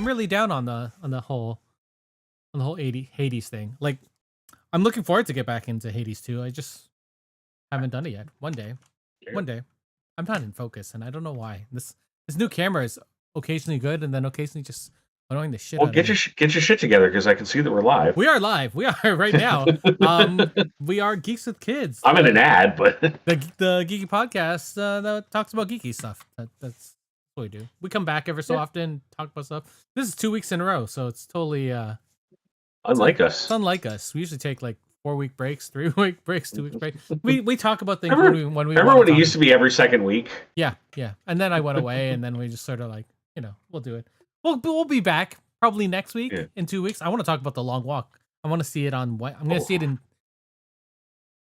really down on the whole Hades thing. Like, I'm looking forward to get back into Hades too. I just haven't done it yet. One day, I'm not in focus, and I don't know why. This new camera is occasionally good, and then occasionally just annoying the shit Well, out of me. get your shit together because I can see that we're live. We are live. We are right now. We are Geeks with Kids. I'm in an ad, but the geeky podcast that talks about geeky stuff. That's what we do. We come back every so often, talk about stuff. This is 2 weeks in a row, so it's totally unlike us. It's unlike us. We usually take like 4-week breaks, 3-week breaks, 2-week breaks. We talk about things when we remember when it used to be every second week. Yeah. And then I went away, and then we just sort of like, we'll do it. We'll be back probably next week in 2 weeks. I want to talk about The Long Walk. I want to see it on what I'm going to see it in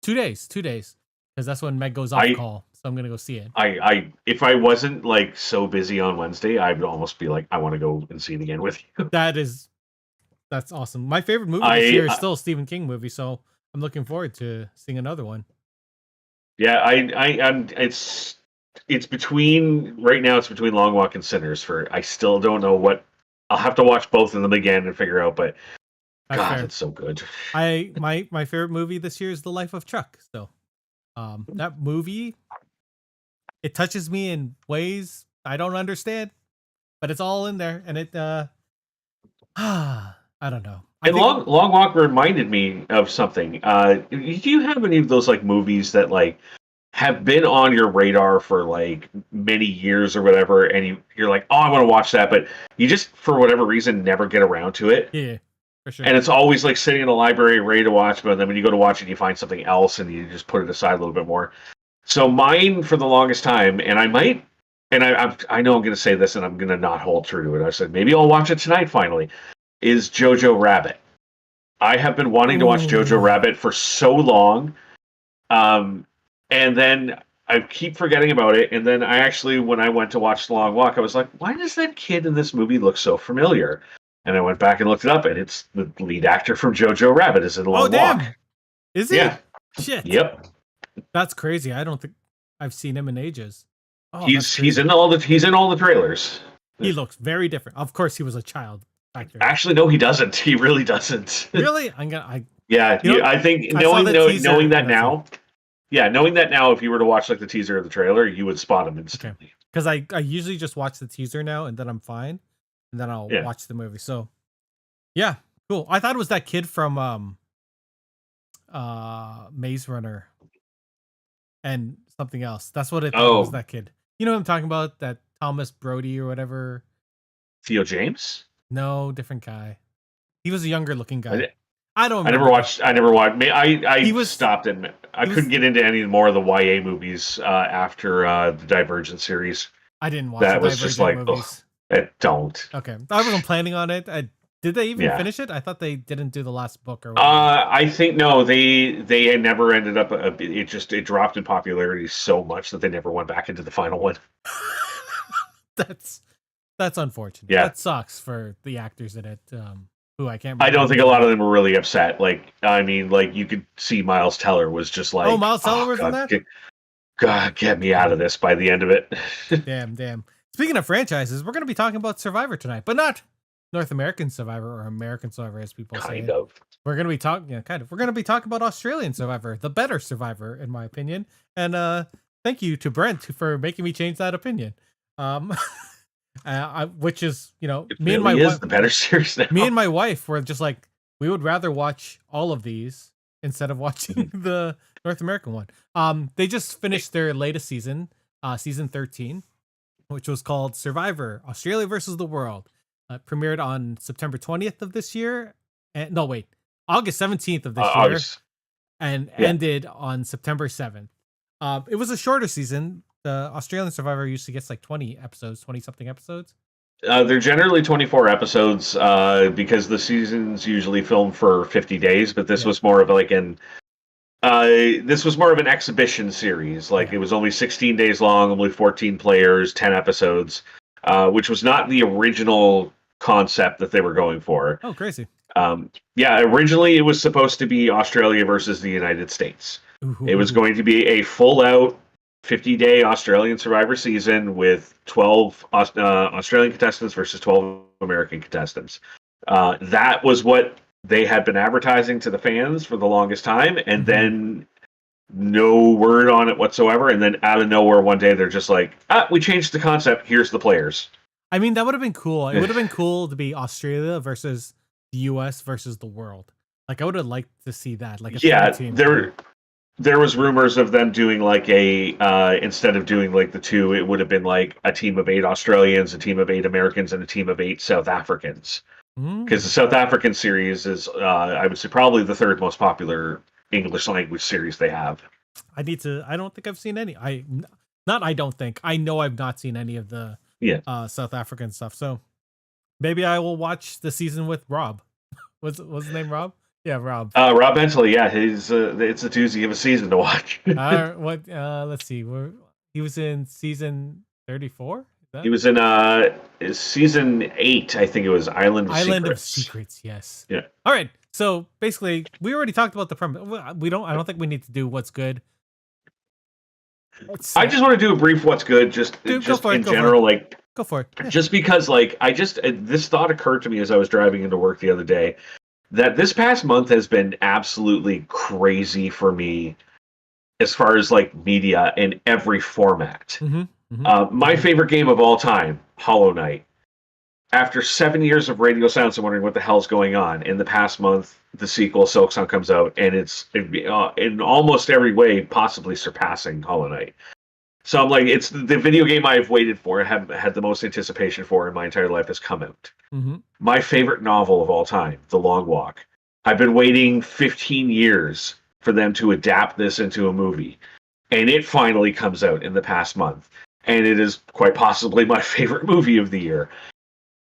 2 days. 2 days, because that's when Meg goes off call. So I'm going to go see it. If I wasn't like so busy on Wednesday, I would almost be like, I want to go and see it again with you. That's awesome. My favorite movie this year is still a Stephen King movie, so I'm looking forward to seeing another one. Yeah, it's between right now. It's between Long Walk and Sinners. I still don't know what. I'll have to watch both of them again and figure out. But that's God, fair. it's so good. My favorite movie this year is The Life of Chuck. So, that movie, it touches me in ways I don't understand, but it's all in there, and it. I don't know. Long Walk reminded me of something. Do you have any of those like movies that like have been on your radar for like many years or whatever, and you're like, oh, I want to watch that, but you just for whatever reason never get around to it? Yeah, for sure. And it's always like sitting in the library ready to watch, but then when you go to watch it, you find something else, and you just put it aside a little bit more. So mine for the longest time, and I know I'm going to say this, and I'm going to not hold true to it. I said maybe I'll watch it tonight finally. Is Jojo Rabbit. I have been wanting to watch Jojo Rabbit for so long. And then I keep forgetting about it. And then when I went to watch The Long Walk, I was like, why does that kid in this movie look so familiar? And I went back and looked it up, and it's the lead actor from Jojo Rabbit is in The Long Walk. Is he? Yeah. Shit. Yep. That's crazy. I don't think I've seen him in ages. Oh, he's in all the trailers. He looks very different. Of course, he was a child. Actually, no, he doesn't. He really doesn't. Really? I think knowing that now, if you were to watch like the teaser or the trailer, you would spot him instantly. Because I usually just watch the teaser now, and then I'm fine, and then I'll watch the movie. So, yeah, cool. I thought it was that kid from Maze Runner and something else. That's what it was. That kid. You know what I'm talking about? That Thomas Brody or whatever. Theo James. No, different guy. He was a younger looking guy. I never watched. I stopped and I couldn't get into any more of the YA movies after the Divergent series. I didn't watch that. The Was Divergent just like, movies. Don't. Okay, I wasn't planning on it. Did they even finish it? I thought they didn't do the last book or whatever. I think no. They never ended up. It dropped in popularity so much that they never went back into the final one. That's unfortunate. Yeah. That sucks for the actors in it. Who I can't remember. I don't think a lot of them were really upset. Like, I mean, like you could see Miles Teller was just like, Miles Teller was in that? God, get me out of this by the end of it. Damn. Speaking of franchises, we're going to be talking about Survivor tonight, but not North American Survivor or American Survivor, as people say. Kind of. We're going to be talking, We're going to be talking about Australian Survivor, the better Survivor, in my opinion. And thank you to Brent for making me change that opinion. Which is, me and my wife, the better series now. Me and my wife were just like, we would rather watch all of these instead of watching the North American one. They just finished their latest season, season 13, which was called Survivor: Australia versus the World. Premiered on September 20th of this year. August 17th of this year, and ended on September 7th. It was a shorter season. The Australian Survivor usually gets like 20 something episodes. They're generally 24 episodes because the seasons usually film for 50 days, but this was more of like an exhibition series. Like it was only 16 days long, only 14 players, 10 episodes, which was not the original concept that they were going for. Oh, crazy. Originally it was supposed to be Australia versus the United States. Ooh. It was going to be a full out 50-day Australian Survivor season with 12 Australian contestants versus 12 American contestants. That was what they had been advertising to the fans for the longest time, and then no word on it whatsoever. And then out of nowhere, one day they're just like, we changed the concept. Here's the players. I mean, that would have been cool. It would have been cool to be Australia versus the US versus the world. Like, I would have liked to see that. Like, a team. There was rumors of them doing like instead of doing like the two, it would have been like a team of 8 Australians, a team of 8 Americans, and a team of 8 South Africans. Because the South African series is, I would say, probably the 3rd most popular English language series they have. I don't think I've seen any. I know I've not seen any of the South African stuff. So maybe I will watch the season with Rob. What's his name? Rob? Yeah, Rob. Rob Bentley. Yeah, it's a doozy of a season to watch. Let's see. He was in season 34. He was in season 8. I think it was Island of Secrets. Yes. Yeah. All right. So basically, we already talked about the premise. I don't think we need to do what's good. I just want to do a brief what's good, just in general, like go for it. Yeah. Just because, like, this thought occurred to me as I was driving into work the other day, that this past month has been absolutely crazy for me as far as like media in every format. My favorite game of all time, Hollow Knight. After 7 years of radio silence and wondering what the hell's going on, in the past month, the sequel, Silksong, comes out, and it's in almost every way possibly surpassing Hollow Knight. So I'm like, it's the video game I've waited for, have had the most anticipation for in my entire life has come out. My favorite novel of all time, The Long Walk. I've been waiting 15 years for them to adapt this into a movie, and it finally comes out in the past month. And it is quite possibly my favorite movie of the year.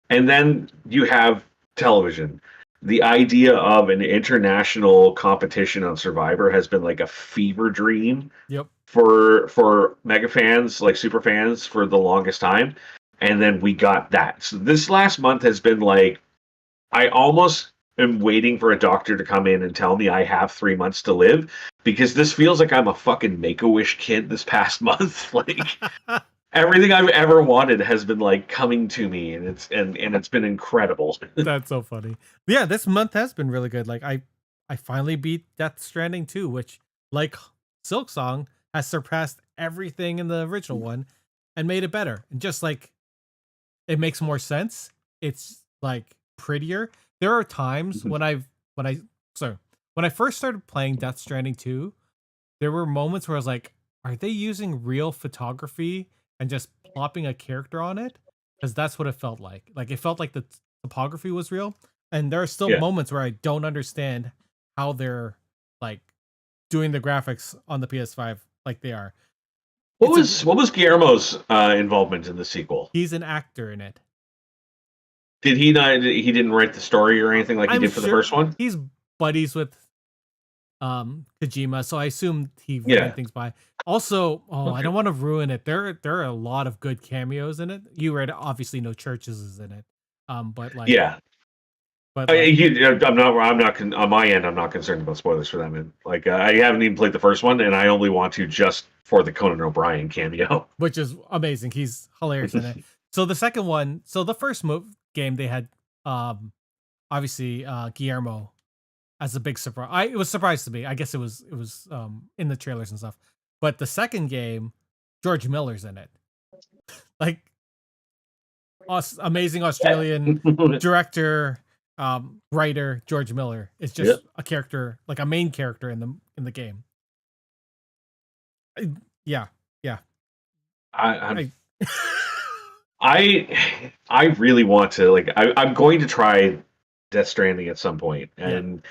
And then you have television. The idea of an international competition on Survivor has been like a fever dream for mega fans, like super fans, for the longest time. And then we got that. So this last month has been like, I almost am waiting for a doctor to come in and tell me I have 3 months to live, because this feels like I'm a fucking Make-A-Wish kid this past month. Like, everything I've ever wanted has been like coming to me, and it's been incredible. That's so funny. Yeah, this month has been really good. Like, I finally beat Death Stranding 2, which, like Silksong, has surpassed everything in the original one and made it better. And just like, it makes more sense. It's like prettier. There are times when I first started playing Death Stranding 2, there were moments where I was like, are they using real photography and just plopping a character on it? Because that's what it felt like. Like, it felt like the topography was real. And there are still moments where I don't understand how they're like doing the graphics on the PS5 like they are. What was Guillermo's involvement in the sequel? He's an actor in it. Did he not? He didn't write the story or anything like he did for the first one? He's buddies with Kojima, so I assume he ran things by. Also, I don't want to ruin it. There are a lot of good cameos in it. You read, obviously, no churches is in it. But like, but I'm not on my end. I'm not concerned about spoilers for them. And like, I haven't even played the first one, and I only want to just for the Conan O'Brien cameo, which is amazing. He's hilarious in it. So the second one, the first game they had, obviously Guillermo as a big surprise. It was surprise to me. I guess it was in the trailers and stuff. But the second game, George Miller's in it. Like, amazing Australian director, writer George Miller is just a character, like a main character in the game. I really want to, like, I'm going to try Death Stranding at some point, and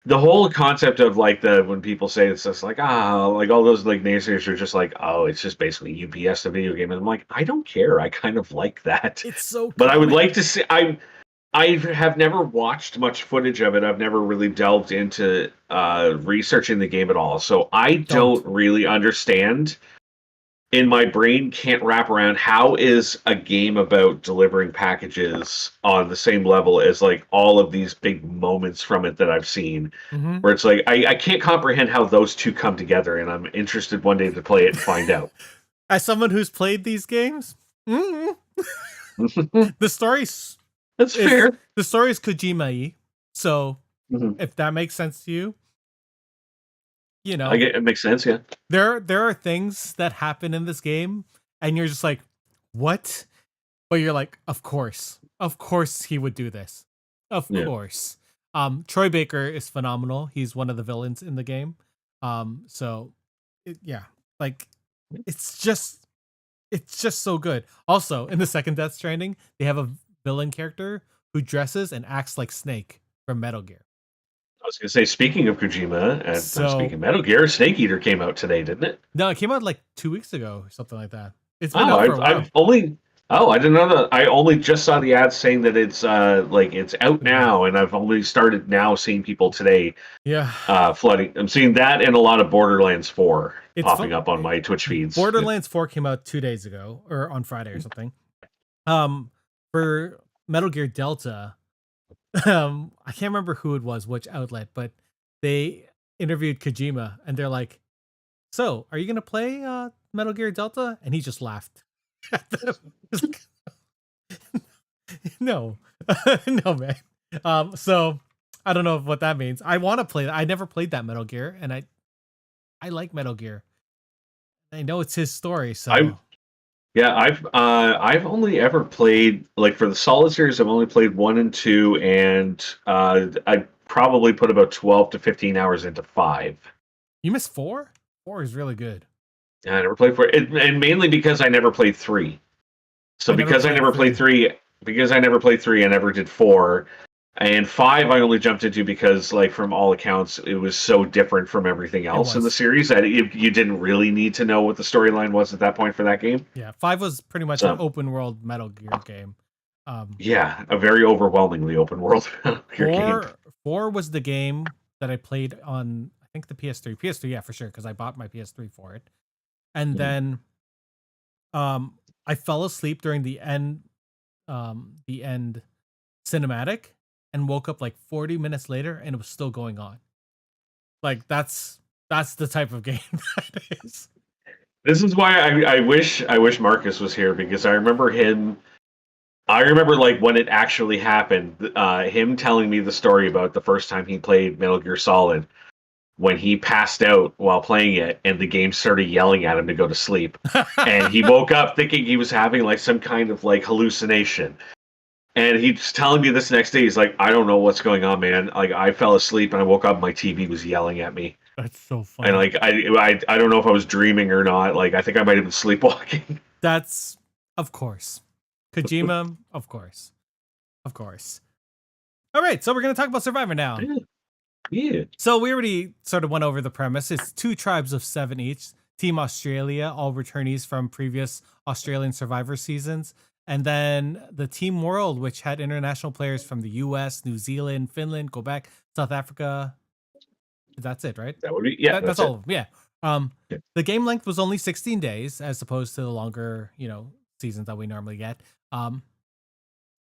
the whole concept of like when people say it's just like like all those like naysayers are just like, oh, it's just basically UPS the video game, and I'm like, I don't care. I kind of like that. It's so but I would like to see. I have never watched much footage of it. I've never really delved into researching the game at all, so I don't really understand. In my brain, can't wrap around how is a game about delivering packages on the same level as like all of these big moments from it that I've seen, where it's like I can't comprehend how those two come together, and I'm interested one day to play it and find out. As someone who's played these games, mm, the story's That's is fair. the story is Kojima-y. So Mhm. if that makes sense to you, you I know, get it makes sense. Yeah. there are things that happen in this game, and you're just like, what? But you're like, of course he would do this, of Yeah. course. Troy Baker is phenomenal. He's one of the villains in the game. So yeah, like it's just it's just so good. Also, in the second Death Stranding, they have a villain character who dresses and acts like Snake from Metal Gear. I was gonna say, speaking of Kojima, and speaking So of Metal Gear, Snake Eater came out today, didn't it? no, it came out like 2 weeks ago or something like that. It's been Oh, out for a I've while. only. Oh, I didn't know that. I only just saw the ad saying that it's like it's out Been out. now, and I've only started now seeing people today Yeah, flooding. I'm seeing that and a lot of Borderlands 4 it's popping fun. up on my Twitch feeds. Borderlands 4 came out 2 days ago or on Friday or something. For Metal Gear Delta, I can't remember who it was, which outlet, but they interviewed Kojima and they're like, "So, are you gonna play Metal Gear Delta?" And he just laughed. He's like, no, no, man. So I don't know what that means. I want to play that. I never played that Metal Gear, and I like Metal Gear. I know it's his story, I so Yeah, I've only ever played like for the Solid series. I've only played 1 and 2, and I probably put about 12 to 15 hours into 5. you missed 4. 4 is really good. And I never played and mainly because I never played 3. So I never because I played never played 3. 3, I never did 4. And 5 I only jumped into because, like, from all accounts, it was so different from everything It else in the was. series that you didn't really need to know what the storyline was at that point for that game. Yeah, 5 was pretty much an So open world Metal Gear game. Um, yeah, a very overwhelmingly open world game. 4 was the game that I played on I think the PS3. PS3, yeah, for sure, because I bought my PS3 for it. And Mhm. then I fell asleep during the end cinematic and woke up like 40 minutes later and it was still going on. Like that's the type of game that is. This is why I wish Marcus was here, because I remember him. I remember, like, when it actually happened, him telling me the story about the first time he played Metal Gear Solid, when he passed out while playing it and the game started yelling at him to go to sleep, and he woke up thinking he was having like some kind of like hallucination. And he's telling me this next day. He's like, I don't know what's going on, man. Like, I fell asleep and I woke up and my TV was yelling at me. That's so And funny. like I don't know if I was dreaming or not. Like, I think I might have been sleepwalking. That's of course. Kojima, of course. Of course. All right, so we're going to talk about Survivor now. Yeah. Yeah. So we already sort of went over the premise. It's 2 tribes of 7 each. Team Australia, all returnees from previous Australian Survivor seasons. And then the Team World, which had international players from the US, New Zealand, Finland, Quebec, South Africa. That's it, right? That would be, yeah, That's that's all it. of them. Yeah. Um, Yeah. the game length was only 16 days as opposed to the longer, seasons that we normally get.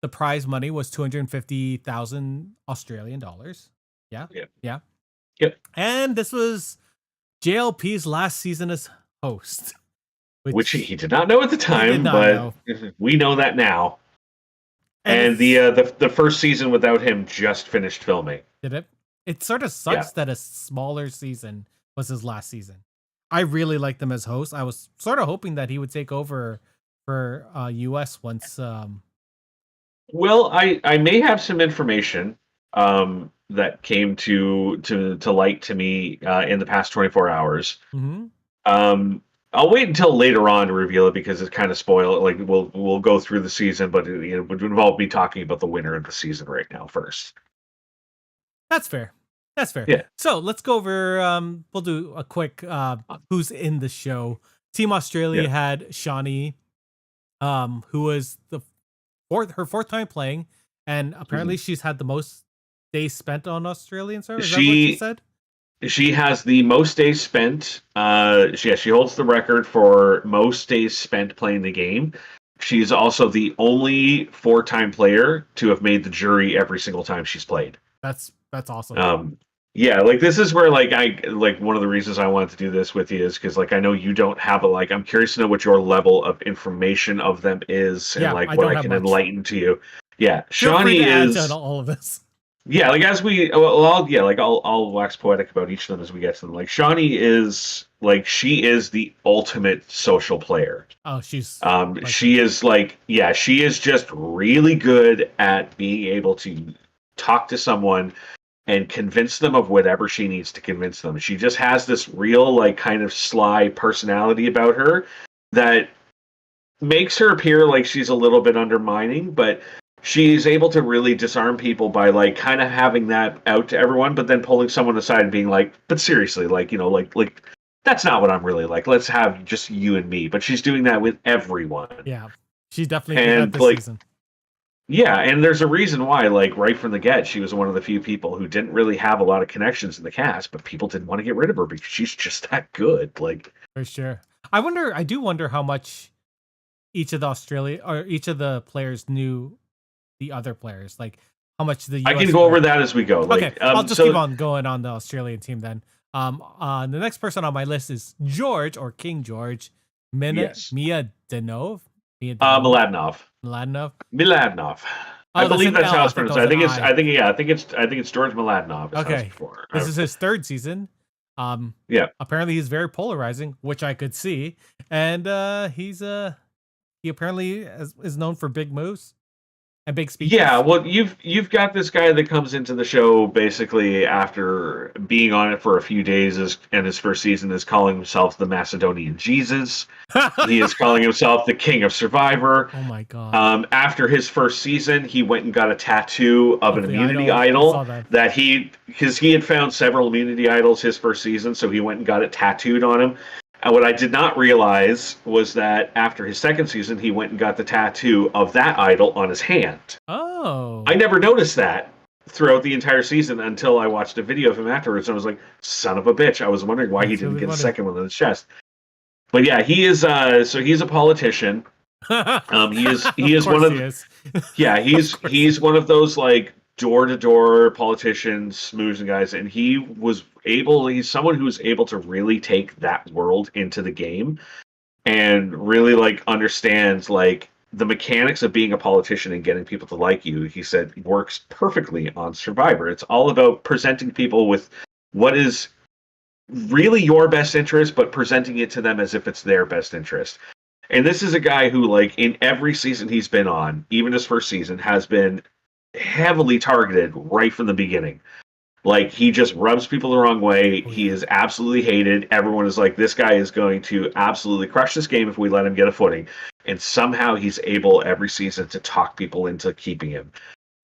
The prize money was 250,000 Australian dollars. Yeah. Yeah. Yeah. Yep. And this was JLP's last season as host, Which which he did not know at the he did time, not but know. we know that now. And And it's the first season without him just finished filming. did it? It sort of Yeah. sucks that a smaller season was his last season. I really liked him as host. I was sort of hoping that he would take over for US once Well, I may have some information that came to light to me in the past 24 hours. mhm. I'll wait until later on to reveal it because it's kind of spoil. Like, we'll go through the season, but it would involve me talking about the winner of the season right now first. That's fair. That's fair. Yeah. So let's go over we'll do a quick who's in the show. Team Australia Yeah. had Shawnee, who was her fourth time playing, and apparently she's had the most days spent on Australian server. Is that what she She said? she has the most days spent. She holds the record for most days spent playing the game. She's also the only 4-time player to have made the jury every single time she's played. That's awesome. Um, Yeah, like this is where like I like one of the reasons I wanted to do this with you is because like I know you don't have a like I'm curious to know what your level of information of them is and Yeah, like I what don't I have can much. enlighten to you. Yeah, Feel free Shawnee to add to is all of this. yeah, like as we well, yeah, like I'll wax poetic about each of them as we get to them. Like Shawnee is like she is the ultimate social player. Oh, she's quite good. She is like yeah, she is just really good at being able to talk to someone and convince them of whatever she needs to convince them. She just has this real, like, kind of sly personality about her that makes her appear like she's a little bit undermining, but she's able to really disarm people by, like, kind of having that out to everyone, but then pulling someone aside and being like, but seriously, like, you know, like, that's not what I'm really like. Let's have just you and me. But she's doing that with everyone. Yeah, she definitely did that And, this like, season. yeah, and there's a reason why, like right from the get, she was one of the few people who didn't really have a lot of connections in the cast, but people didn't want to get rid of her because she's just that good. Like, For sure. I do wonder how much each of the players knew the other players, like how much the I can US go over or that as we go. okay, Like, I'll just keep so on going on the Australian team then. The next person on my list is George or King George yes, Mia Denov. Mia Denov. Mladinov, Mladinov. Mladinov. I Oh, that's believe an that's L. how I it's thought that pronounced. was I an think it's, I. I think, yeah, I think it's George Mladinov. Is how it's Okay. before. This is his third season. Yeah, Apparently he's very polarizing, which I could see. And he apparently is known for big moves and big yeah, speeches. well, you've got this guy that comes into the show basically after being on it for a few days, and his first season is calling himself the Macedonian Jesus. He is calling himself the King of Survivor. Oh my god. After his first season, he went and got a tattoo of an Of the immunity idol. I idol saw that. that because he had found several immunity idols his first season, so he went and got it tattooed on him. And what I did not realize was that after his second season, he went and got the tattoo of that idol on his hand. I Oh. never noticed that throughout the entire season until I watched a video of him afterwards, and I was like, "Son of a bitch!" I was wondering why he That's didn't really get a funny. second one on his chest. But yeah, he is. So he's a politician. He Of is one course he of is. yeah Of course he he's is. one of those like door to door politicians, smoozing guys, and he's someone who was able to really take that world into the game and really like understands like the mechanics of being a politician and getting people to like you. He said works perfectly on Survivor. It's all about presenting people with what is really your best interest, but presenting it to them as if it's their best interest. And this is a guy who, like, in every season he's been on, even his first season, has been heavily targeted right from the beginning. Like, he just rubs people the wrong way. Oh He yeah. is absolutely hated. Everyone is like, this guy is going to absolutely crush this game if we let him get a footing. And somehow he's able every season to talk people into keeping him.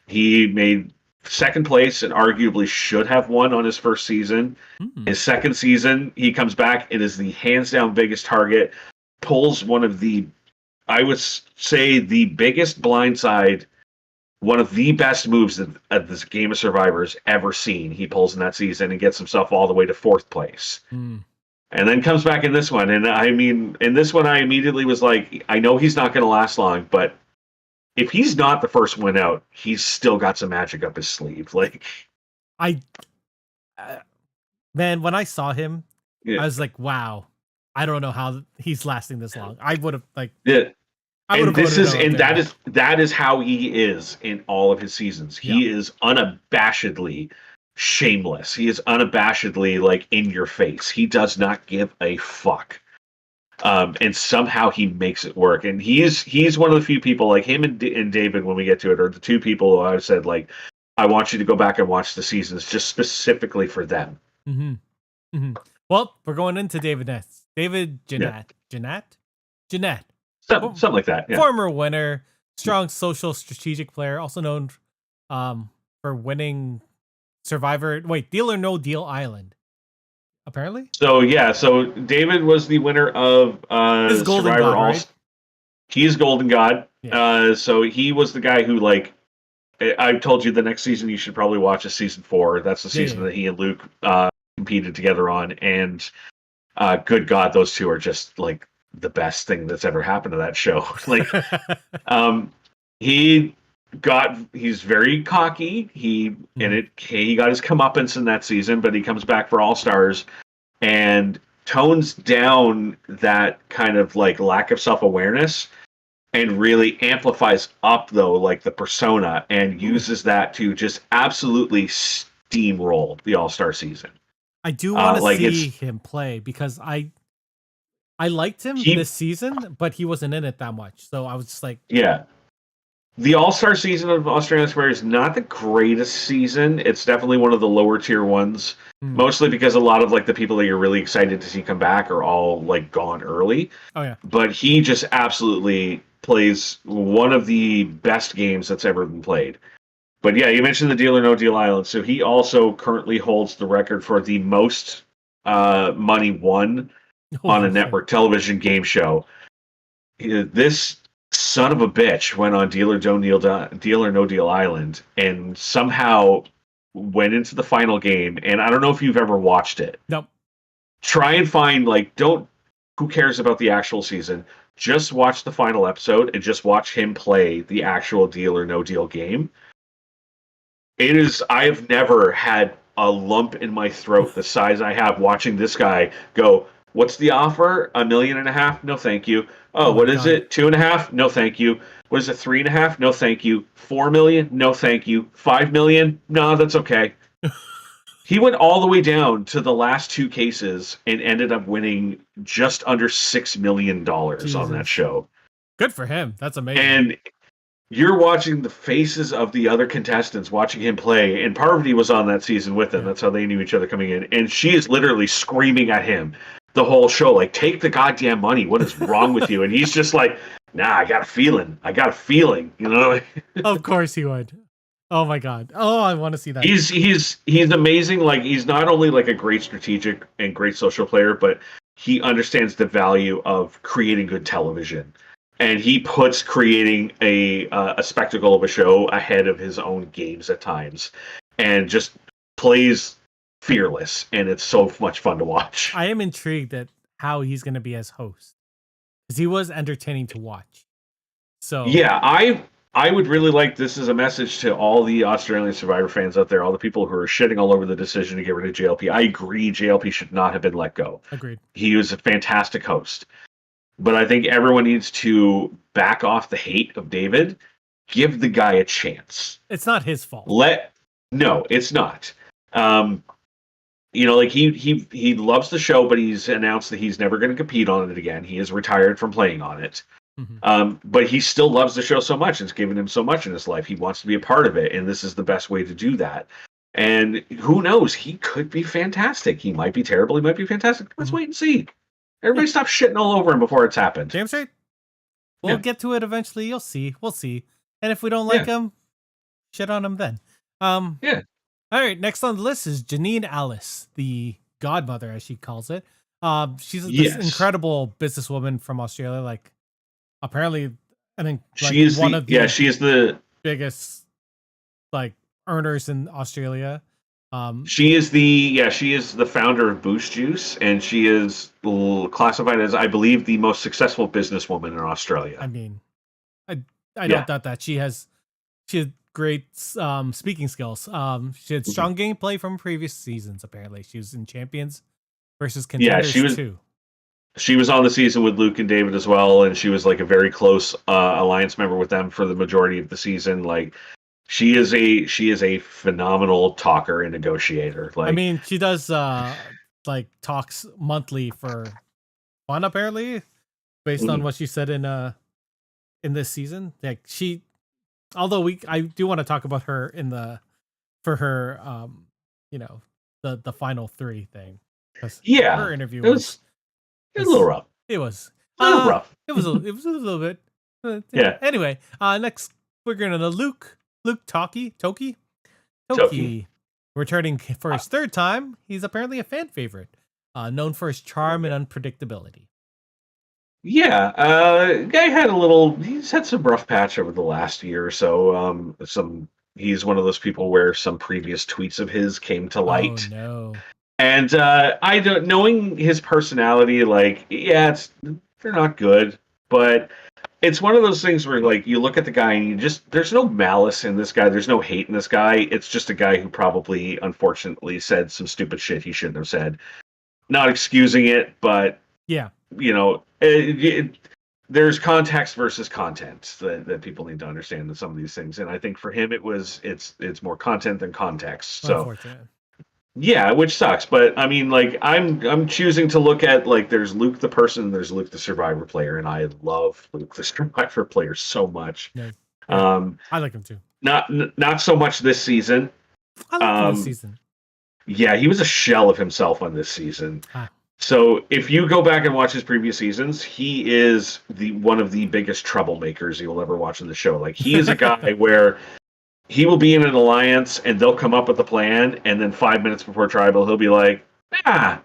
He made second place and arguably should have won on his first season. Hmm. His second season, he comes back and is the hands down biggest target, pulls one of the, I would say, the biggest blindside, one of the best moves that this Game of Survivors ever seen. He pulls in that season and gets himself all the way to fourth place. Hmm. And then comes back in this one. And I mean, in this one, I immediately was like, I know he's not going to last long, but if he's not the first one out, he's still got some magic up his sleeve. Like, I uh, man, when I saw him, yeah, I was like, wow. I don't know how he's lasting this long. I would have yeah. I would And have voted him out there. that is how he is in all of his seasons. Yeah. He is unabashedly shameless. He is unabashedly like in your face. He does not give a fuck. And somehow he makes it work. And he's one of the few people like him and David when we get to it are the two people who I've said like I want you to go back and watch the seasons just specifically for them. Mm-hmm. Mm-hmm. Well, we're going into David Ness. David Yeah, Jeanette. something like that. Yeah. Former winner, strong social strategic player, also known for winning Survivor. Wait, Deal or No Deal Island. Apparently, So yeah, so David was the winner of this Golden Survivor God, All. right? He's Golden God. Yeah. So he was the guy who like I told you the next season you should probably watch is season 4. That's the season Yeah. that he and Luke competed together on, and good God, those two are just like the best thing that's ever happened to that show. Like Yeah. um, he he's very cocky. He got his comeuppance in that season, but he comes back for All Stars and tones down that kind of like lack of self awareness and really amplifies up though like the persona and uses that to just absolutely steamroll the All Star season. I do want to Like see him play because I liked him this season, but he wasn't in it that much. So I was just like, yeah. The All-Star season of Australian Survivor is not the greatest season. It's definitely one of the lower tier ones, mostly because a lot of like the people that you're really excited to see come back are all like gone early. Oh yeah. But he just absolutely plays one of the best games that's ever been played. But yeah, you mentioned the Deal or No Deal Island. So he also currently holds the record for the most money won on a network television game show. This son of a bitch went on Deal or No Deal Island and somehow went into the final game. And I don't know if you've ever watched it. Nope. Try and find who cares about the actual season? Just watch the final episode and just watch him play the actual Deal or No Deal game. I have never had a lump in my throat the size I have watching this guy go, what's the offer? $1.5 million? No, thank you. Oh, what is it? 2.5? No, thank you. What is it? 3.5? No, thank you. 4 million? No, thank you. 5 million? No, that's okay. He went all the way down to the last two cases and ended up winning just under $6 million on that show. Good for him. That's amazing. And you're watching the faces of the other contestants watching him play, and Parvati was on that season with him. Yeah. That's how they knew each other coming in. And she is literally screaming at him the whole show, like, take the goddamn money. What is wrong with you? And he's just like, nah, I got a feeling. You know? Of course he would. Oh my God. Oh, I want to see that. He's amazing. Like, he's not only like a great strategic and great social player, but he understands the value of creating good television. And he puts creating a spectacle of a show ahead of his own games at times, and just plays fearless. And it's so much fun to watch. I am intrigued at how he's going to be as host, because he was entertaining to watch. So yeah, I would really like this as a message to all the Australian Survivor fans out there, all the people who are shitting all over the decision to get rid of JLP. I agree, JLP should not have been let go. Agreed. He was a fantastic host. But I think everyone needs to back off the hate of David. Give the guy a chance. It's not his fault. No, it's not. Like he loves the show, but he's announced that he's never going to compete on it again. He is retired from playing on it. Mm-hmm. But he still loves the show so much. It's given him so much in his life. He wants to be a part of it, and this is the best way to do that. And who knows? He could be fantastic. He might be terrible. He might be fantastic. Let's wait and see. Everybody stop shitting all over him before it's happened. Damn straight. We'll get to it eventually. You'll see. We'll see. And if we don't like him, shit on him then. Yeah. All right. Next on the list is Janine Alice, the godmother, as she calls it. She's this incredible businesswoman from Australia. Like, apparently, I think she is one of the she is the biggest earners in Australia. She is the founder of Boost Juice, and she is classified as, I believe, the most successful businesswoman in Australia. I mean, I don't doubt that. She had great speaking skills. She had strong gameplay from previous seasons. Apparently, she was in Champions versus Contenders too. She was on the season with Luke and David as well, and she was like a very close alliance member with them for the majority of the season. Like, she is a phenomenal talker and negotiator. Like, I mean, she does talks monthly for fun, apparently, based on what she said in this season. Like, although I do want to talk about her for her the final three thing. Her interview was a little rough. It was a little rough. It was a little bit. Yeah. Anyway, next we're gonna Luke Toki, returning for his third time. He's apparently a fan favorite, known for his charm and unpredictability. Yeah, guy he's had some rough patch over the last year or so. He's one of those people where some previous tweets of his came to light. Oh no. And knowing his personality, they're not good, but it's one of those things where like you look at the guy and you just there's no malice in this guy, there's no hate in this guy. It's just a guy who probably unfortunately said some stupid shit he shouldn't have said. Not excusing it, but Yeah. you know, there's context versus content that people need to understand in some of these things. And I think for him it's more content than context. So Unfortunate. yeah, which sucks. But I mean, like I'm choosing to look at like there's Luke the person, and there's Luke the Survivor player, and I love Luke the Survivor player so much. Yeah. Yeah. I like him too. Not so much this season. I like him this season. Yeah, he was a shell of himself on this season. Ah. So if you go back and watch his previous seasons, he is one of the biggest troublemakers you'll ever watch in the show. Like he is a guy where he will be in an alliance and they'll come up with a plan, and then 5 minutes before tribal, he'll be like, I'm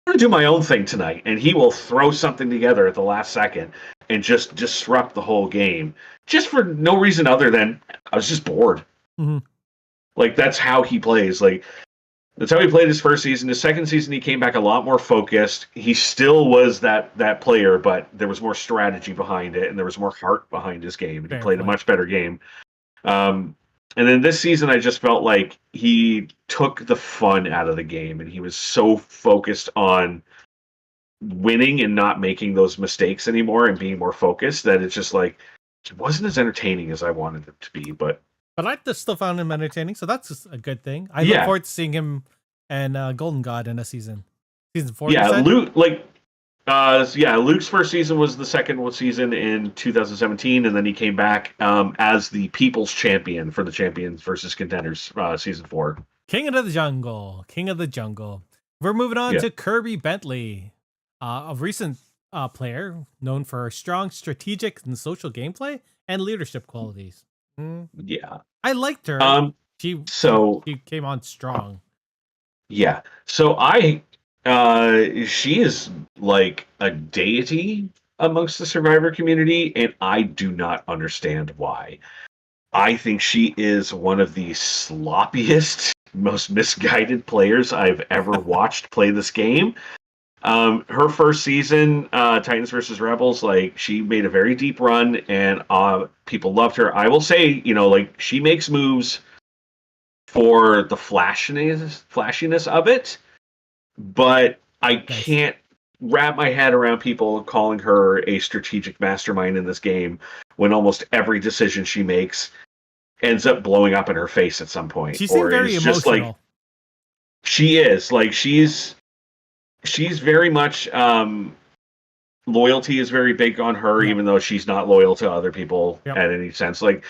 gonna do my own thing tonight, and he will throw something together at the last second and just disrupt the whole game, just for no reason other than I was just bored. Mm-hmm. Like that's how he plays. Like that's how he played his first season. His second season, he came back a lot more focused. He still was that player, but there was more strategy behind it, and there was more heart behind his game. And he played a much better game. And then this season, I just felt like he took the fun out of the game, and he was so focused on winning and not making those mistakes anymore and being more focused that it's just like it wasn't as entertaining as I wanted it to be. But I still found him entertaining, so that's a good thing. I look forward to seeing him and Golden God in a season 4. Yeah, Luke, Luke's first season was the second season in 2017, and then he came back as the People's Champion for the Champions versus Contenders season 4. King of the Jungle. We're moving on to Kirby Bentley, a recent player known for her strong strategic and social gameplay and leadership qualities. Yeah, I liked her. She came on strong. Yeah, so she is like a deity amongst the Survivor community, and I do not understand why. I think she is one of the sloppiest, most misguided players I've ever watched play this game. Her first season, Titans versus Rebels, like she made a very deep run, and people loved her. I will say, like she makes moves for the flashiness of it, but I can't wrap my head around people calling her a strategic mastermind in this game when almost every decision she makes ends up blowing up in her face at some point. She seemed very emotional. Just like she is. Like she's very much loyalty is very big on her, even though she's not loyal to other people at any sense. Like,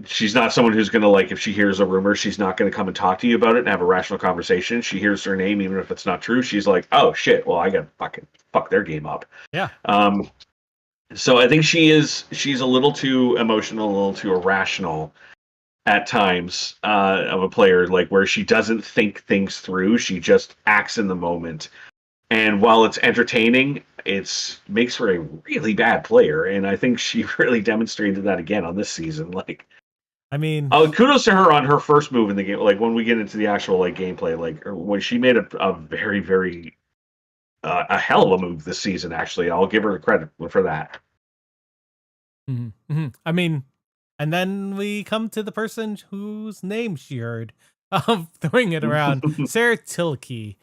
she's not someone who's going to, like, if she hears a rumor, she's not going to come and talk to you about it and have a rational conversation. She hears her name, even if it's not true. She's like, oh shit, well, I got to fucking fuck their game up. Yeah. So I think she's a little too emotional, a little too irrational at times of a player, like where she doesn't think things through. She just acts in the moment. And while it's entertaining, it makes her a really bad player. And I think she really demonstrated that again on this season. Like, I mean, kudos to her on her first move in the game. Like when we get into the actual like gameplay, like when she made a very, very a hell of a move this season. Actually, I'll give her credit for that. Mm-hmm. Mm-hmm. I mean, and then we come to the person whose name she heard throwing it around, Sarah Tilke.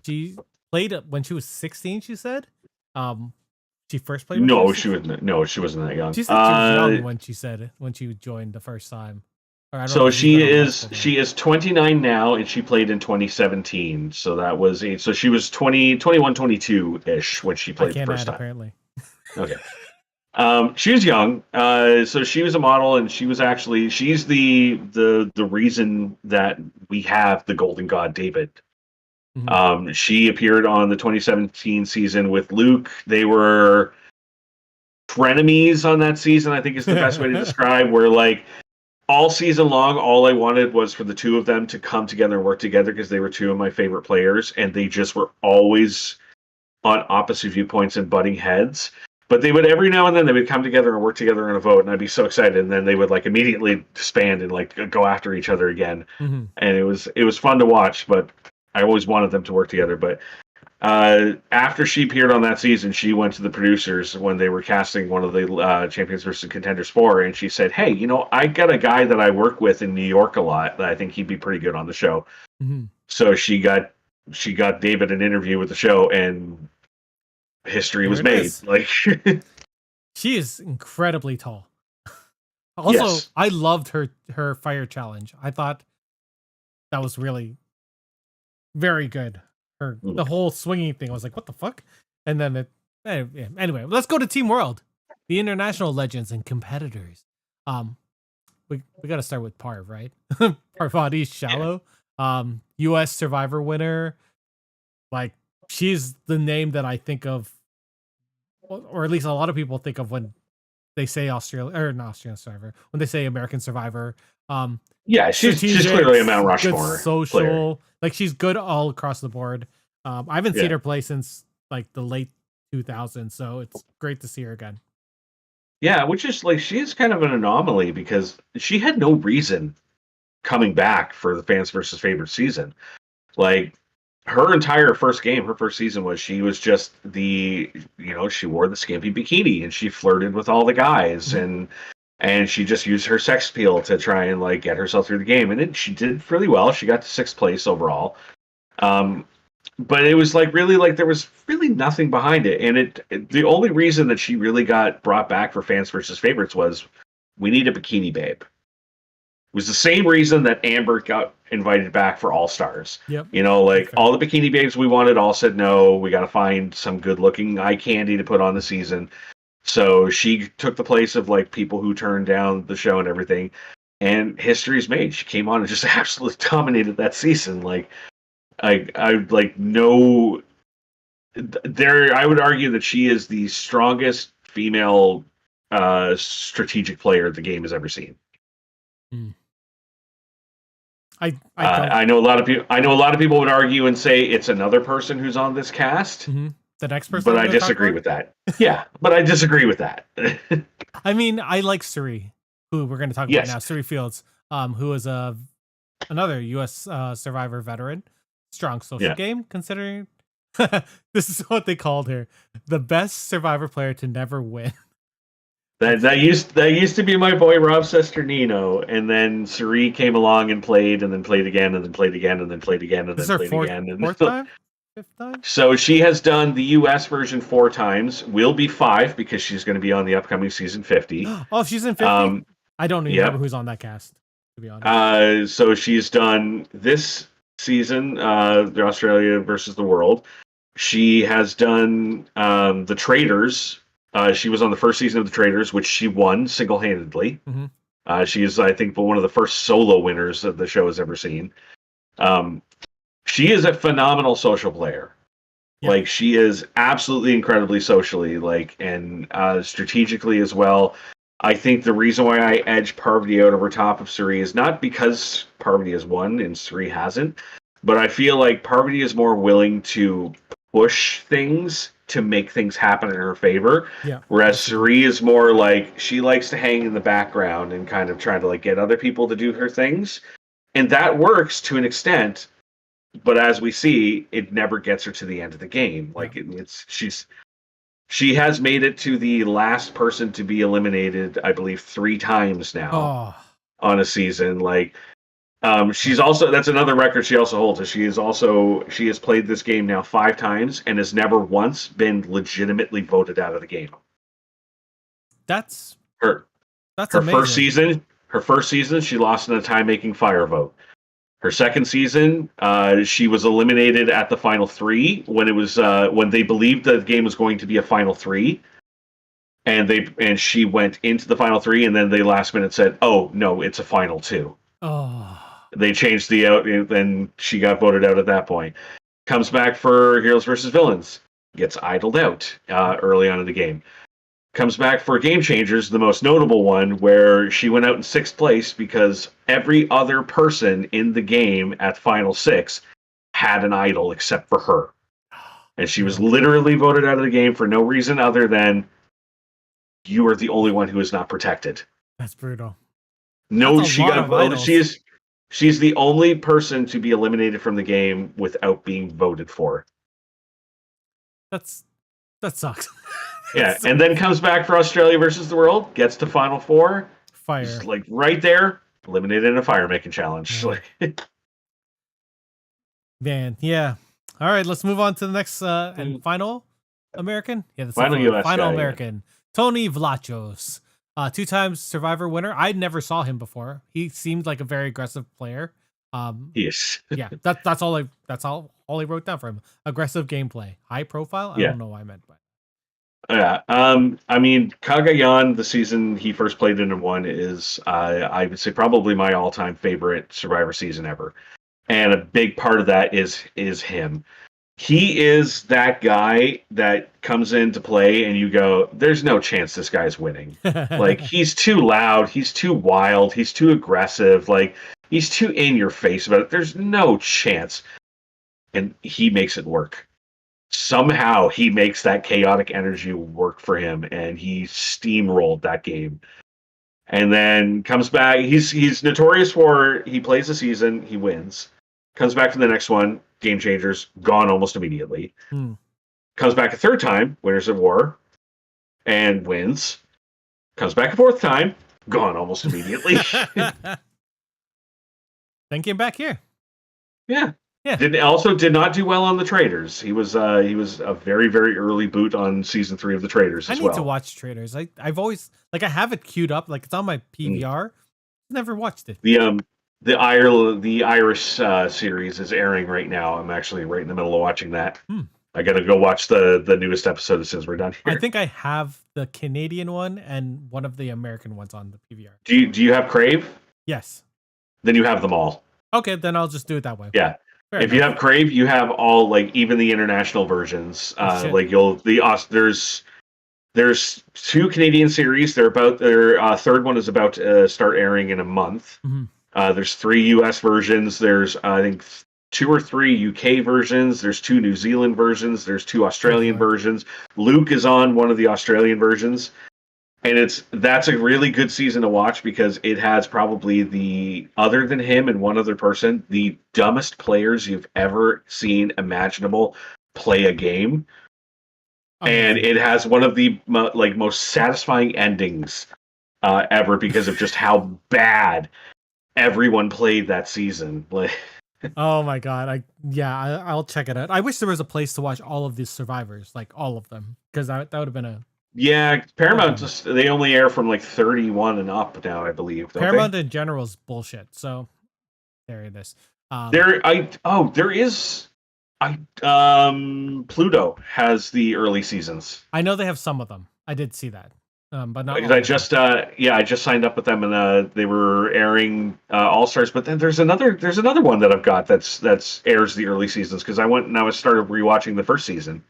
She played when she was 16. She said, she first played. No, she wasn't. No, she wasn't that young. She said she was young when she joined the first time. So she is 29 now, and she played in 2017. So that was so she was 21, 22 ish when she played the first time. Apparently. Okay. She was young, so she was a model, and she's the reason that we have the Golden God David. Mm-hmm. She appeared on the 2017 season with Luke. They were frenemies on that season, I think is the best way to describe, where like all season long, all I wanted was for the two of them to come together and work together because they were two of my favorite players, and they just were always on opposite viewpoints and butting heads. But they would every now and then they would come together and work together in a vote, and I'd be so excited. And then they would like immediately disband and like go after each other again. Mm-hmm. And it was fun to watch, but I always wanted them to work together. But After she appeared on that season, she went to the producers when they were casting one of the Champions versus Contenders 4, and she said, "Hey, I got a guy that I work with in New York a lot that I think he'd be pretty good on the show." Mhm. So she got David an interview with the show, and history There was it made. is. Like, She is incredibly tall. Also, yes, I loved her fire challenge. I thought that was really very good. The whole swinging thing, I was like, what the fuck? And then anyway, let's go to Team World, the international legends and competitors. Um, we got to start with Parv, right? Parvati yeah, Shallow, U.S. Survivor winner. Like, she's the name that I think of, or at least a lot of people think of when they say Australia or not Australian Survivor, when they say American Survivor. Um, yeah. She's Strategic, clearly a Mount good Rushmore player. social. Like, she's good all across the board. I haven't seen Yeah, her play since like the late 2000s, so it's great to see her again. yeah. Which is like she's kind of an anomaly because she had no reason coming back for the fans versus favorite season. Like her entire first game, her first season was she was just she wore the skimpy bikini and she flirted with all the guys Mhm. and she just used her sex appeal to try and like get herself through the game and she did really well. She got to sixth place overall. Um, but it was like really like there was really nothing behind it, and the only reason that she really got brought back for fans versus favorites was we need a bikini babe. It was the same reason that Amber got invited back for All Stars. Yep, that's Like fair. all the bikini babes we wanted all said no. We got to find some good looking eye candy to put on the season. So she took the place of like people who turned down the show and everything. And history's made. She came on and just absolutely dominated that season. Like I like no there. I would argue that she is the strongest female strategic player the game has ever seen. Mm. I don't. I know a lot of people. I know a lot of people would argue and say it's another person who's on this cast, Mhm. The next person but I'm I going to talk disagree about. with that. Yeah, but I disagree with that. I mean, I like Suri, who we're going to talk about Yes. now. Suri Fields, who is another U.S. Survivor veteran. Strong social Yeah. game, considering this is what they called her, the best Survivor player to never win. That used to be my boy Rob Sesternino, and then Suri came along and then played again, and then played again, and then played again, and This is then her played again. And fourth time, fifth time. so she has done the U.S. version 4 times. Will be 5 because she's going to be on the upcoming season 50. Oh, she's in 50. Um, I don't even remember yep. who's on that cast, to be honest. So she's done this season, the Australia versus the world. She has done the Traders. She was on the first season of the Traders, which she won single handedly. Hmm. She is, I think, one of the first solo winners that the show has ever seen. Um, she is a phenomenal social player. Yeah, Like she is absolutely incredibly socially, like and strategically as well. I think the reason why I edge Parvati out over top of Suri is not because Parvati has won and Suri hasn't, but I feel like Parvati is more willing to push things to make things happen in her favor, yeah, whereas that's true. Suri is more like she likes to hang in the background and kind of try to like get other people to do her things, and that works to an extent, but as we see, it never gets her to the end of the game. Yeah. Like she has made it to the last person to be eliminated, I believe, 3 times now Oh, on a season. Like she's tough. also that's another record she also holds. Is she has played this game now 5 times and has never once been legitimately voted out of the game. That's Her that's her first amazing. season, her first season, she lost in a time making fire vote. Her second season, she was eliminated at the final 3 when they believed the game was going to be a final 3, and she went into the final 3, and then they last minute said, "Oh no, it's a final 2." Oh, They changed the out, and she got voted out at that point. Comes back for Heroes versus Villains, gets idled out early on in the game. Comes back for Game Changers, the most notable one, where she went out in 6th place because every other person in the game at Final 6 had an idol except for her. And she was brutal. literally voted out of the game for no reason other than you are the only one who is not protected. That's brutal. That's No, a lot of idols. she's the only person to be eliminated from the game without being voted for. that sucks. Yeah, and then comes back for Australia versus the world, gets to Final Four, Fire. just like right there, eliminated in a fire making challenge. Man. Man, yeah. All right, let's move on to the next and final American. Yeah, that's Final US final guy, American. Tony Vlachos, 2 times Survivor winner. I never saw him before. He seemed like a very aggressive player. Yes. Yeah, that's all I wrote down for him. Aggressive gameplay, high profile. I Yeah. don't know what I meant, but Yeah. I mean, Cagayan, the season he first played in and won, is I would say probably my all-time favorite Survivor season ever. And a big part of that is him. He is that guy that comes into play and you go, there's no chance this guy's winning. Like, he's too loud, he's too wild, he's too aggressive, like he's too in your face about it. There's no chance. And he makes it work. Somehow he makes that chaotic energy work for him, and he steamrolled that game. And then comes back. He's notorious for he plays a season, he wins. Comes back for the next one, game changers, gone almost immediately. Comes back a third time, winners of war, and wins. Comes back a fourth time, gone almost immediately. Then came back here. Yeah. Yeah. Did not do well on the Traders. He was a very, very early boot on season 3 of the Traders as well. I need to watch Traders. I've always I have it queued up, like it's on my PVR. Never watched it. The Irish series is airing right now. I'm actually right in the middle of watching that. I gotta go watch the newest episode as soon as we're done here. I think I have the Canadian one and one of the American ones on the PVR. Do you have Crave? Yes. Then you have them all. Okay, then I'll just do it that way. Yeah. If you have Crave, you have all, like, even the international versions. There's 2 Canadian series. Their third one is about to start airing in a month. There's 3 US versions. There's I think 2 or 3 UK versions. There's 2 New Zealand versions. There's 2 Australian versions. Luke is on one of the Australian versions. And that's a really good season to watch because it has probably other than him and one other person, the dumbest players you've ever seen imaginable play a game. And it has one of the most satisfying endings ever because of just how bad everyone played that season. Oh my god! I'll check it out. I wish there was a place to watch all of these Survivors, like all of them, because that would have been a. Yeah, Paramount they only air from like 31 and up now, I believe. Paramount in general is bullshit. So there it is. Pluto has the early seasons. I know they have some of them. I did see that, but not. I just signed up with them and they were airing All Stars. But then there's another one that I've got that's airs the early seasons because I went and I started rewatching the first season.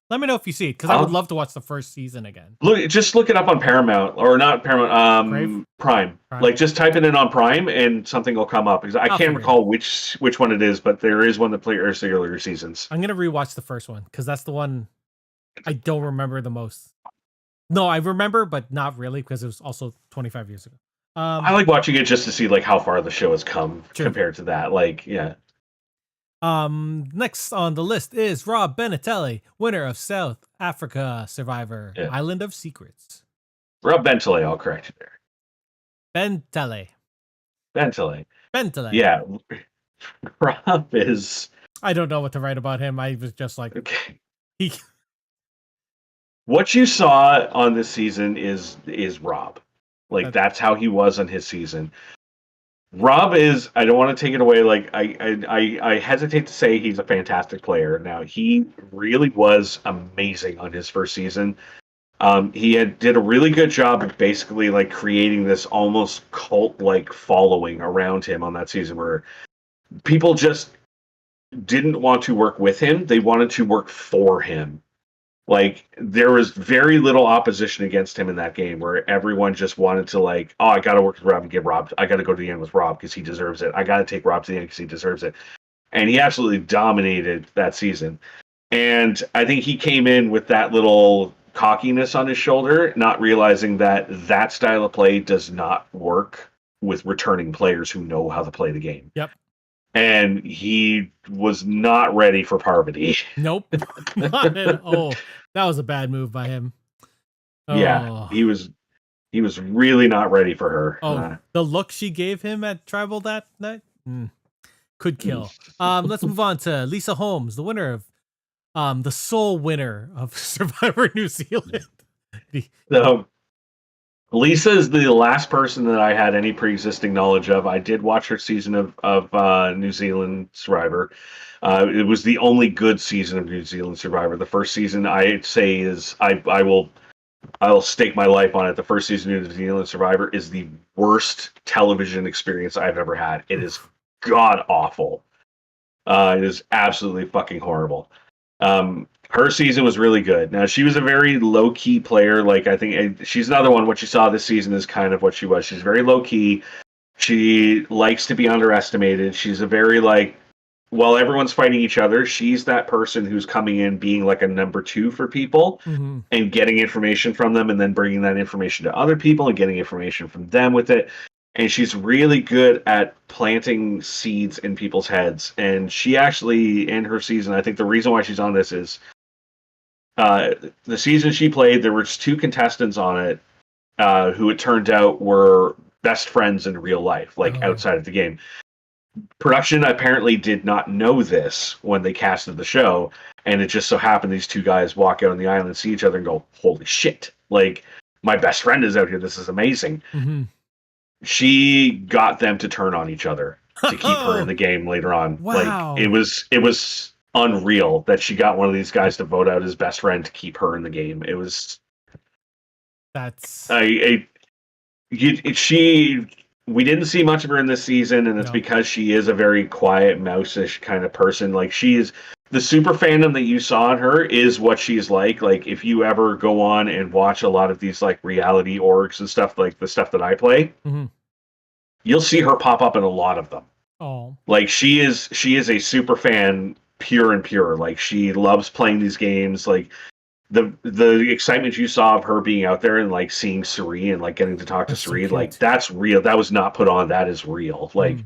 Let me know if you see it because I would love to watch the first season again. Look it up on Paramount or not Paramount, Prime. Like just type it in on Prime and something will come up because I can't recall which one it is, but there is one that airs the earlier seasons. I'm gonna rewatch the first one because that's the one I don't remember the most. No, I remember, but not really because it was also 25 years ago. I like watching it just to see like how far the show has come compared to that. Like, yeah. Next on the list is Rob Benatelli, winner of South Africa Survivor, Island of Secrets. Rob Bentelli, I'll correct you there. Bentelli. Yeah. Rob is... I don't know what to write about him. I was just like... Okay. What you saw on this season is Rob. Like, that's how he was on his season. Rob is, I don't want to take it away, like, I hesitate to say he's a fantastic player. Now, he really was amazing on his first season. He did a really good job of basically, like, creating this almost cult-like following around him on that season where people just didn't want to work with him. They wanted to work for him. Like, there was very little opposition against him in that game where everyone just wanted to, like, oh, I got to work with Rob and get Rob. I got to go to the end with Rob because he deserves it. I got to take Rob to the end because he deserves it. And he absolutely dominated that season. And I think he came in with that little cockiness on his shoulder, not realizing that style of play does not work with returning players who know how to play the game. Yep. and he was not ready for Parvati. Nope. Not at all. That was a bad move by him. Yeah, Oh. he was really not ready for her. Oh, the look she gave him at Tribal that night could kill. Let's move on to Lisa Holmes, the winner of the sole winner of Survivor New Zealand. So Lisa is the last person that I had any pre-existing knowledge of. I did watch her season of New Zealand Survivor. It was the only good season of New Zealand Survivor. The first season, I'd say, is I will stake my life on it. The first season of New Zealand Survivor is the worst television experience I've ever had. It is god awful. It is absolutely fucking horrible. Her season was really good. Now she was a very low key player. Like I think she's another one. What you saw this season is kind of what she was. She's very low key. She likes to be underestimated. She's a very like while everyone's fighting each other, she's that person who's coming in being like a number two for people Mm-hmm. and getting information from them and then bringing that information to other people and getting information from them with it. And she's really good at planting seeds in people's heads. And she actually, in her season, I think the reason why she's on this is the season she played, there was two contestants on it who it turned out were best friends in real life, like outside of the game. Production apparently did not know this when they casted the show, and it just so happened these two guys walk out on the island, see each other, and go, "Holy shit! Like my best friend is out here. This is amazing." Mm-hmm. She got them to turn on each other to keep her in the game later on. Wow. Like it was unreal that she got one of these guys to vote out his best friend to keep her in the game. It was she we didn't see much of her in this season, and it's because she is a very quiet, mouse-ish kind of person. Like she is the super fandom that you saw in her is what she's like. Like if you ever go on and watch a lot of these like reality orgs and stuff, like the stuff that I play, you'll see her pop up in a lot of them. Oh, like she is a super fan, pure and pure. Like she loves playing these games. Like the excitement you saw of her being out there and like seeing Suri and like getting to talk to Suri, so like that's real. That was not put on. That is real. Like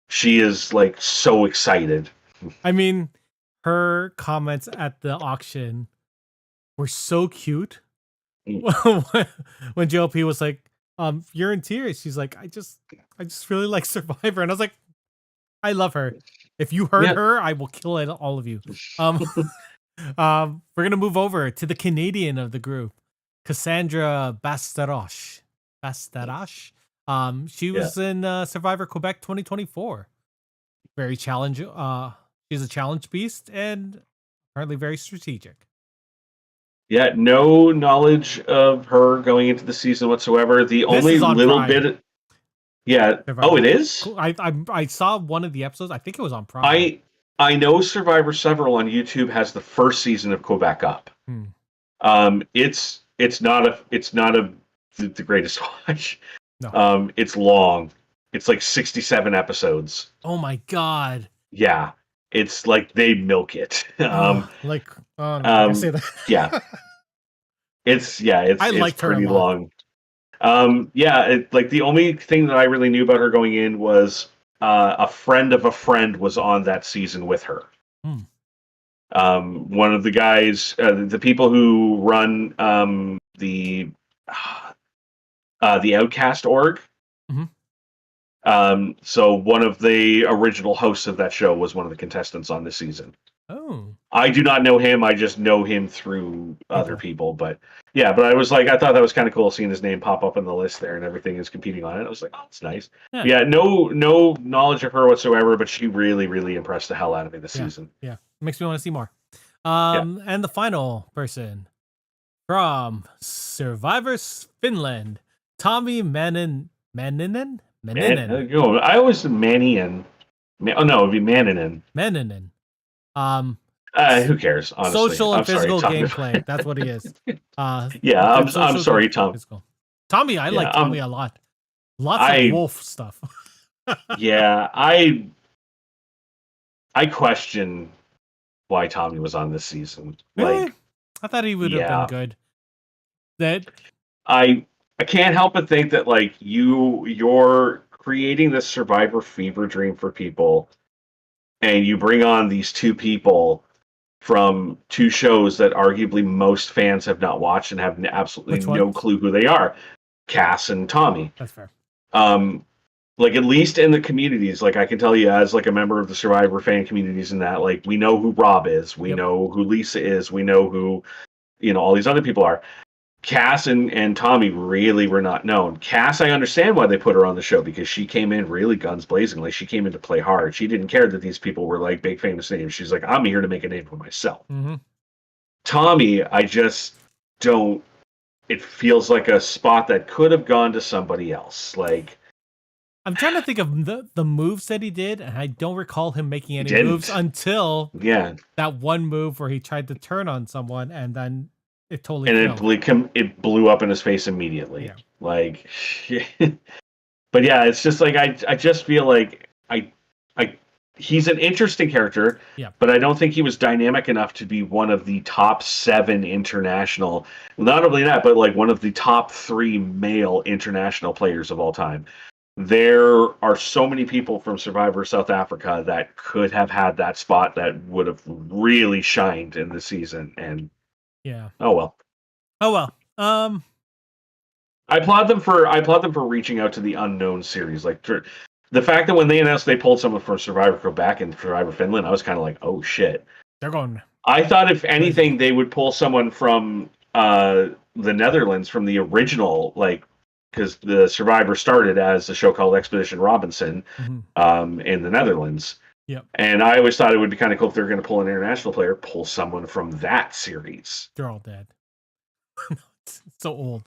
she is like so excited. I mean, her comments at the auction were so cute. When JLP was like, "You're in tears," she's like, "I just really like Survivor," and I was like, "I love her. If you hurt her, I will kill all of you." We're gonna move over to the Canadian of the group, Cassandra Bastarosh. She was in Survivor Quebec 2024. Very challenge. She's a challenge beast and apparently very strategic. Yeah, no knowledge of her going into the season whatsoever. The only little bit. Yeah. Survivor. Oh, it is? Cool. I saw one of the episodes. I think it was on Prime. I know Survivor Several on YouTube has the first season of Quebec up. It's not the greatest watch. No. It's long. It's like 67 episodes. Oh my god. Yeah. It's like they milk it. I say that. Yeah. It's pretty long. Like the only thing that I really knew about her going in was a friend of a friend was on that season with her. One of the guys, the people who run the Outcast org. So one of the original hosts of that show was one of the contestants on this season. Oh. I do not know him. I just know him through other people. But yeah, I was like, I thought that was kind of cool seeing his name pop up on the list there and everything is competing on it. I was like, oh, that's nice. Yeah, no knowledge of her whatsoever, but she really, really impressed the hell out of me this season. Yeah, makes me want to see more. And the final person from Survivors Finland, Tommy Manninen. I always said Mannian. Oh no, it'd be Manninen. Who cares? Honestly, social and physical gameplay. That's what he is. I'm sorry, Tom. Tommy, I like Tommy a lot. Lots of wolf stuff. Yeah, I question why Tommy was on this season. Like, I thought he would have been good. I can't help but think that like you're creating this Survivor fever dream for people, and you bring on these two people from two shows that arguably most fans have not watched and have absolutely Which no ones? clue who they are, Cass and Tommy. That's fair. Like at least in the communities, like I can tell you as like a member of the Survivor fan communities and that, like we know who Rob is, we Yep. know who Lisa is, we know who all these other people are. Cass and Tommy really were not known. Cass, I understand why they put her on the show because she came in really guns blazing. Like she came in to play hard. She didn't care that these people were like big famous names. She's like, I'm here to make a name for myself. Mm-hmm. Tommy, I just don't. It feels like a spot that could have gone to somebody else. Like I'm trying to think of the moves that he did, and I don't recall him making any moves didn't. until Yeah, that one move where he tried to turn on someone, and then it totally and failed. it blew up in his face immediately. Yeah. Like, but yeah, it's just like I just feel like I he's an interesting character. Yeah. But I don't think he was dynamic enough to be one of the top 7 international. Not only that, but like one of the top 3 male international players of all time. There are so many people from Survivor South Africa that could have had that spot that would have really shined in the season. And Yeah. oh well. Oh well. I applaud them for reaching out to the unknown series. Like the fact that when they announced they pulled someone from Survivor Quebec and Survivor Finland, I was kind of like, oh shit. They're going. I thought if anything, they would pull someone from the Netherlands from the original, like because the Survivor started as a show called Expedition Robinson in the Netherlands. Yep. And I always thought it would be kind of cool if they're going to pull an international player, pull someone from that series. They're all dead. It's so old.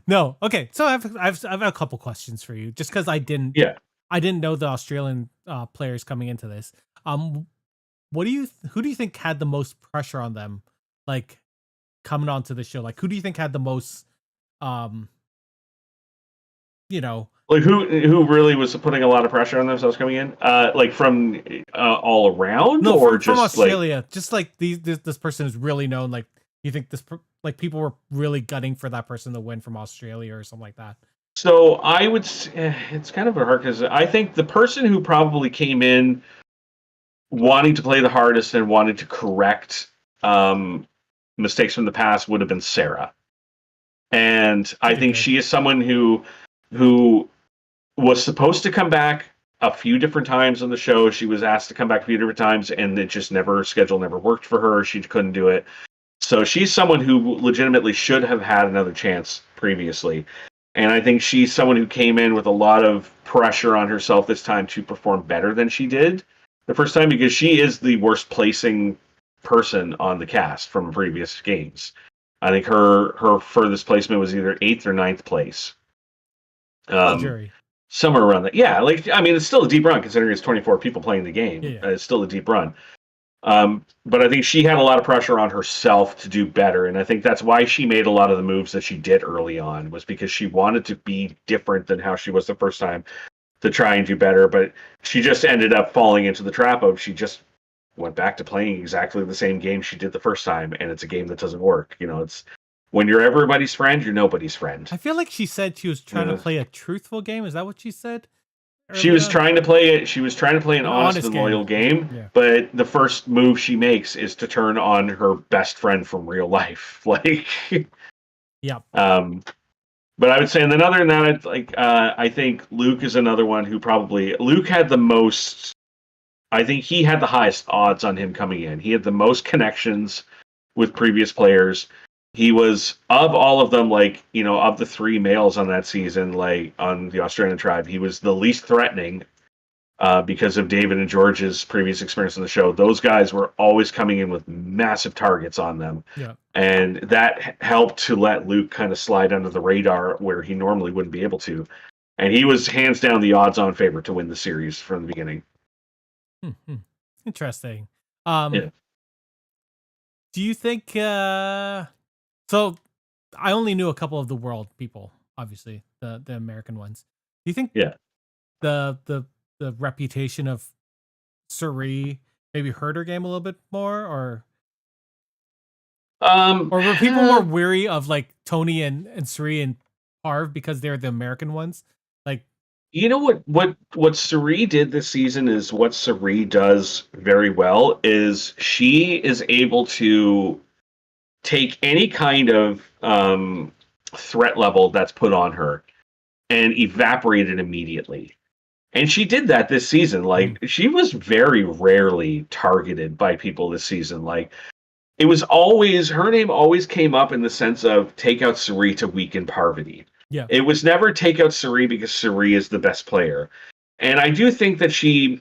No. Okay. So I've a couple questions for you, just because I didn't know the Australian players coming into this. Who do you think had the most pressure on them, like coming onto the show? Like, who do you think had the most, like who really was putting a lot of pressure on themselves coming in? Like from all around, no, or from just Australia? like Just like this person is really known. Like, you think like people were really gunning for that person to win from Australia or something like that? so I would. It's kind of a hard because I think the person who probably came in wanting to play the hardest and wanting to correct mistakes from the past would have been Sarah. And I think she is someone who was supposed to come back a few different times on the show. She was asked to come back a few different times, and it just schedule never worked for her. She couldn't do it. So she's someone who legitimately should have had another chance previously. And I think she's someone who came in with a lot of pressure on herself this time to perform better than she did the first time, because she is the worst placing person on the cast from previous games. I think her furthest placement was either 8th or 9th place. Jury. Somewhere around that. Yeah, like I mean, it's still a deep run considering it's 24 people playing the game. Yeah. It's still a deep run. But I think she had a lot of pressure on herself to do better, and I think that's why she made a lot of the moves that she did early on, was because she wanted to be different than how she was the first time, to try and do better. But she just ended up falling into the trap of she just went back to playing exactly the same game she did the first time, and it's a game that doesn't work. It's when you're everybody's friend, you're nobody's friend. I feel like she said she was trying to play a truthful game. Is that what she said? She was trying to play it. She was trying to play an honest and loyal game. Yeah. But the first move she makes is to turn on her best friend from real life. Like, yeah. But I would say, and then other than that, I think Luke is another one who Luke had the most. I think he had the highest odds on him coming in. He had the most connections with previous players. He was, of all of them, of the 3 males on that season, like on the Australian tribe, he was the least threatening because of David and George's previous experience on the show. Those guys were always coming in with massive targets on them. Yeah. And that helped to let Luke kind of slide under the radar where he normally wouldn't be able to. And he was hands down the odds-on favorite to win the series from the beginning. Interesting. Yeah. Do you think... So I only knew a couple of the world people, obviously, the American ones. Do you think the reputation of Suri maybe hurt her game a little bit more, or were people more weary of like Tony and Suri and Harv because they're the American ones? Like, You know what Suri did this season is what Suri does very well is she is able to take any kind of threat level that's put on her and evaporate it immediately. And she did that this season. Like she was very rarely targeted by people this season. Like it was always her name always came up in the sense of take out Suri to weaken Parvati. Yeah. It was never take out Suri because Suri is the best player. And I do think that she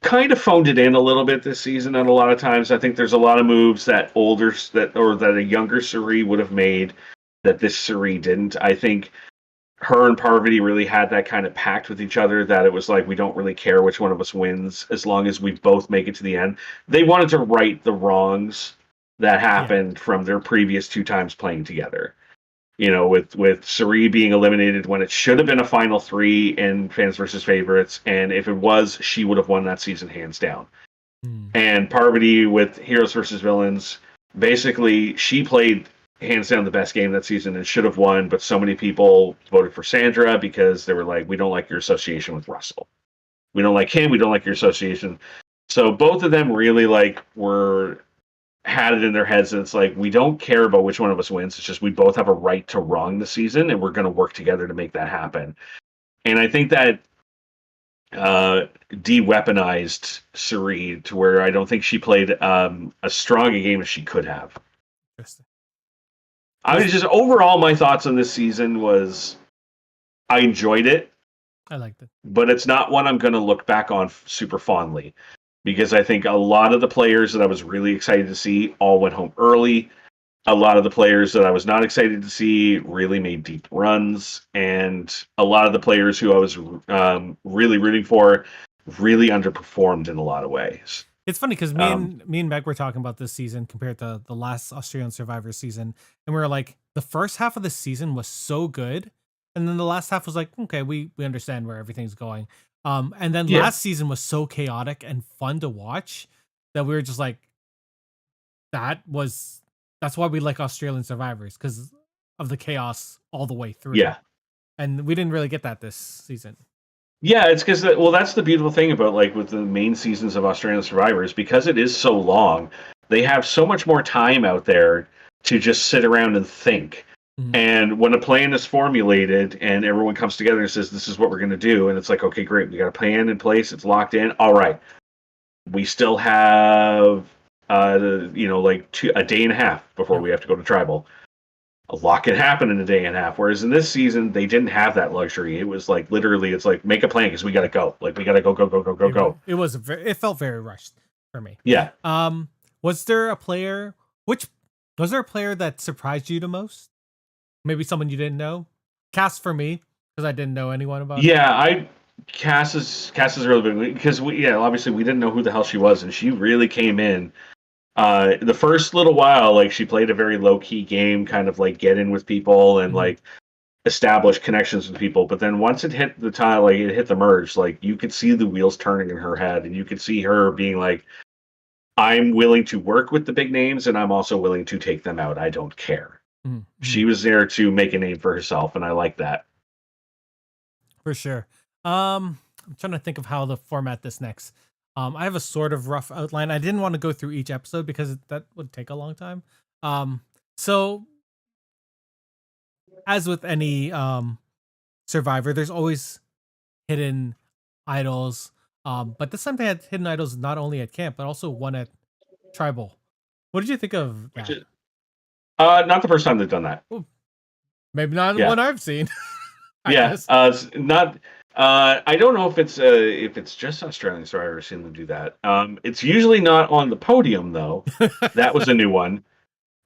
kind of phoned it in a little bit this season and a lot of times. I think there's a lot of moves that that a younger Suri would have made that this Suri didn't. I think her and Parvati really had that kind of pact with each other that it was like we don't really care which one of us wins as long as we both make it to the end. They wanted to right the wrongs that happened from their previous two times playing together. You know, with Suri being eliminated when it should have been a final three in fans versus favorites, and if it was, she would have won that season hands down. And Parvati with Heroes versus Villains, basically she played hands down the best game that season and should have won, but so many people voted for Sandra because they were like, we don't like your association with Russell. We don't like him, we don't like your association. So both of them really had it in their heads and it's like we don't care about which one of us wins. It's just we both have a right to wrong the season and we're going to work together to make that happen. And I think that de-weaponized Suri to where I don't think she played as strong a game as she could have. Interesting. I mean, just overall, my thoughts on this season was I enjoyed it. I liked it, but it's not one I'm going to look back on super fondly. Because I think a lot of the players that I was really excited to see all went home early. A lot of the players that I was not excited to see really made deep runs. And a lot of the players who I was really rooting for really underperformed in a lot of ways. It's funny because me and Meg were talking about this season compared to the last Australian Survivor season. And we were like, the first half of the season was so good. And then the last half was like, okay, we understand where everything's going. And then last season was so chaotic and fun to watch that we were just like, that's why we like Australian Survivors because of the chaos all the way through. Yeah. And we didn't really get that this season. Yeah, it's because, that's the beautiful thing about like with the main seasons of Australian Survivors, because it is so long, they have so much more time out there to just sit around and think. And when a plan is formulated and everyone comes together and says, this is what we're going to do, and it's like, okay, great, we got a plan in place, it's locked in. All right. We still have, a day and a half before we have to go to Tribal. A lot can happen in a day and a half. Whereas in this season, they didn't have that luxury. It was like, literally, it's like, make a plan because we got to go. Like, we got to go. It felt very rushed for me. Yeah. Was there a player that surprised you the most? Maybe someone you didn't know. Cass for me because I didn't know anyone about. Cass is really big because obviously we didn't know who the hell she was, and she really came in. The first little while, like she played a very low key game, kind of like get in with people and like establish connections with people. But then once it hit the time, like it hit the merge, like you could see the wheels turning in her head, and you could see her being like, "I'm willing to work with the big names, and I'm also willing to take them out. I don't care." She was there to make a name for herself, and I like that. For sure. I'm trying to think of how to format this next. I have a sort of rough outline. I didn't want to go through each episode because that would take a long time. So as with any Survivor, there's always hidden idols. But this time they had hidden idols not only at camp, but also one at Tribal. What did you think of that? Not the first time they've done that. Maybe not the one I've seen. Not. I don't know if it's just Australian Survivor seeing them do that. It's usually not on the podium though. That was a new one.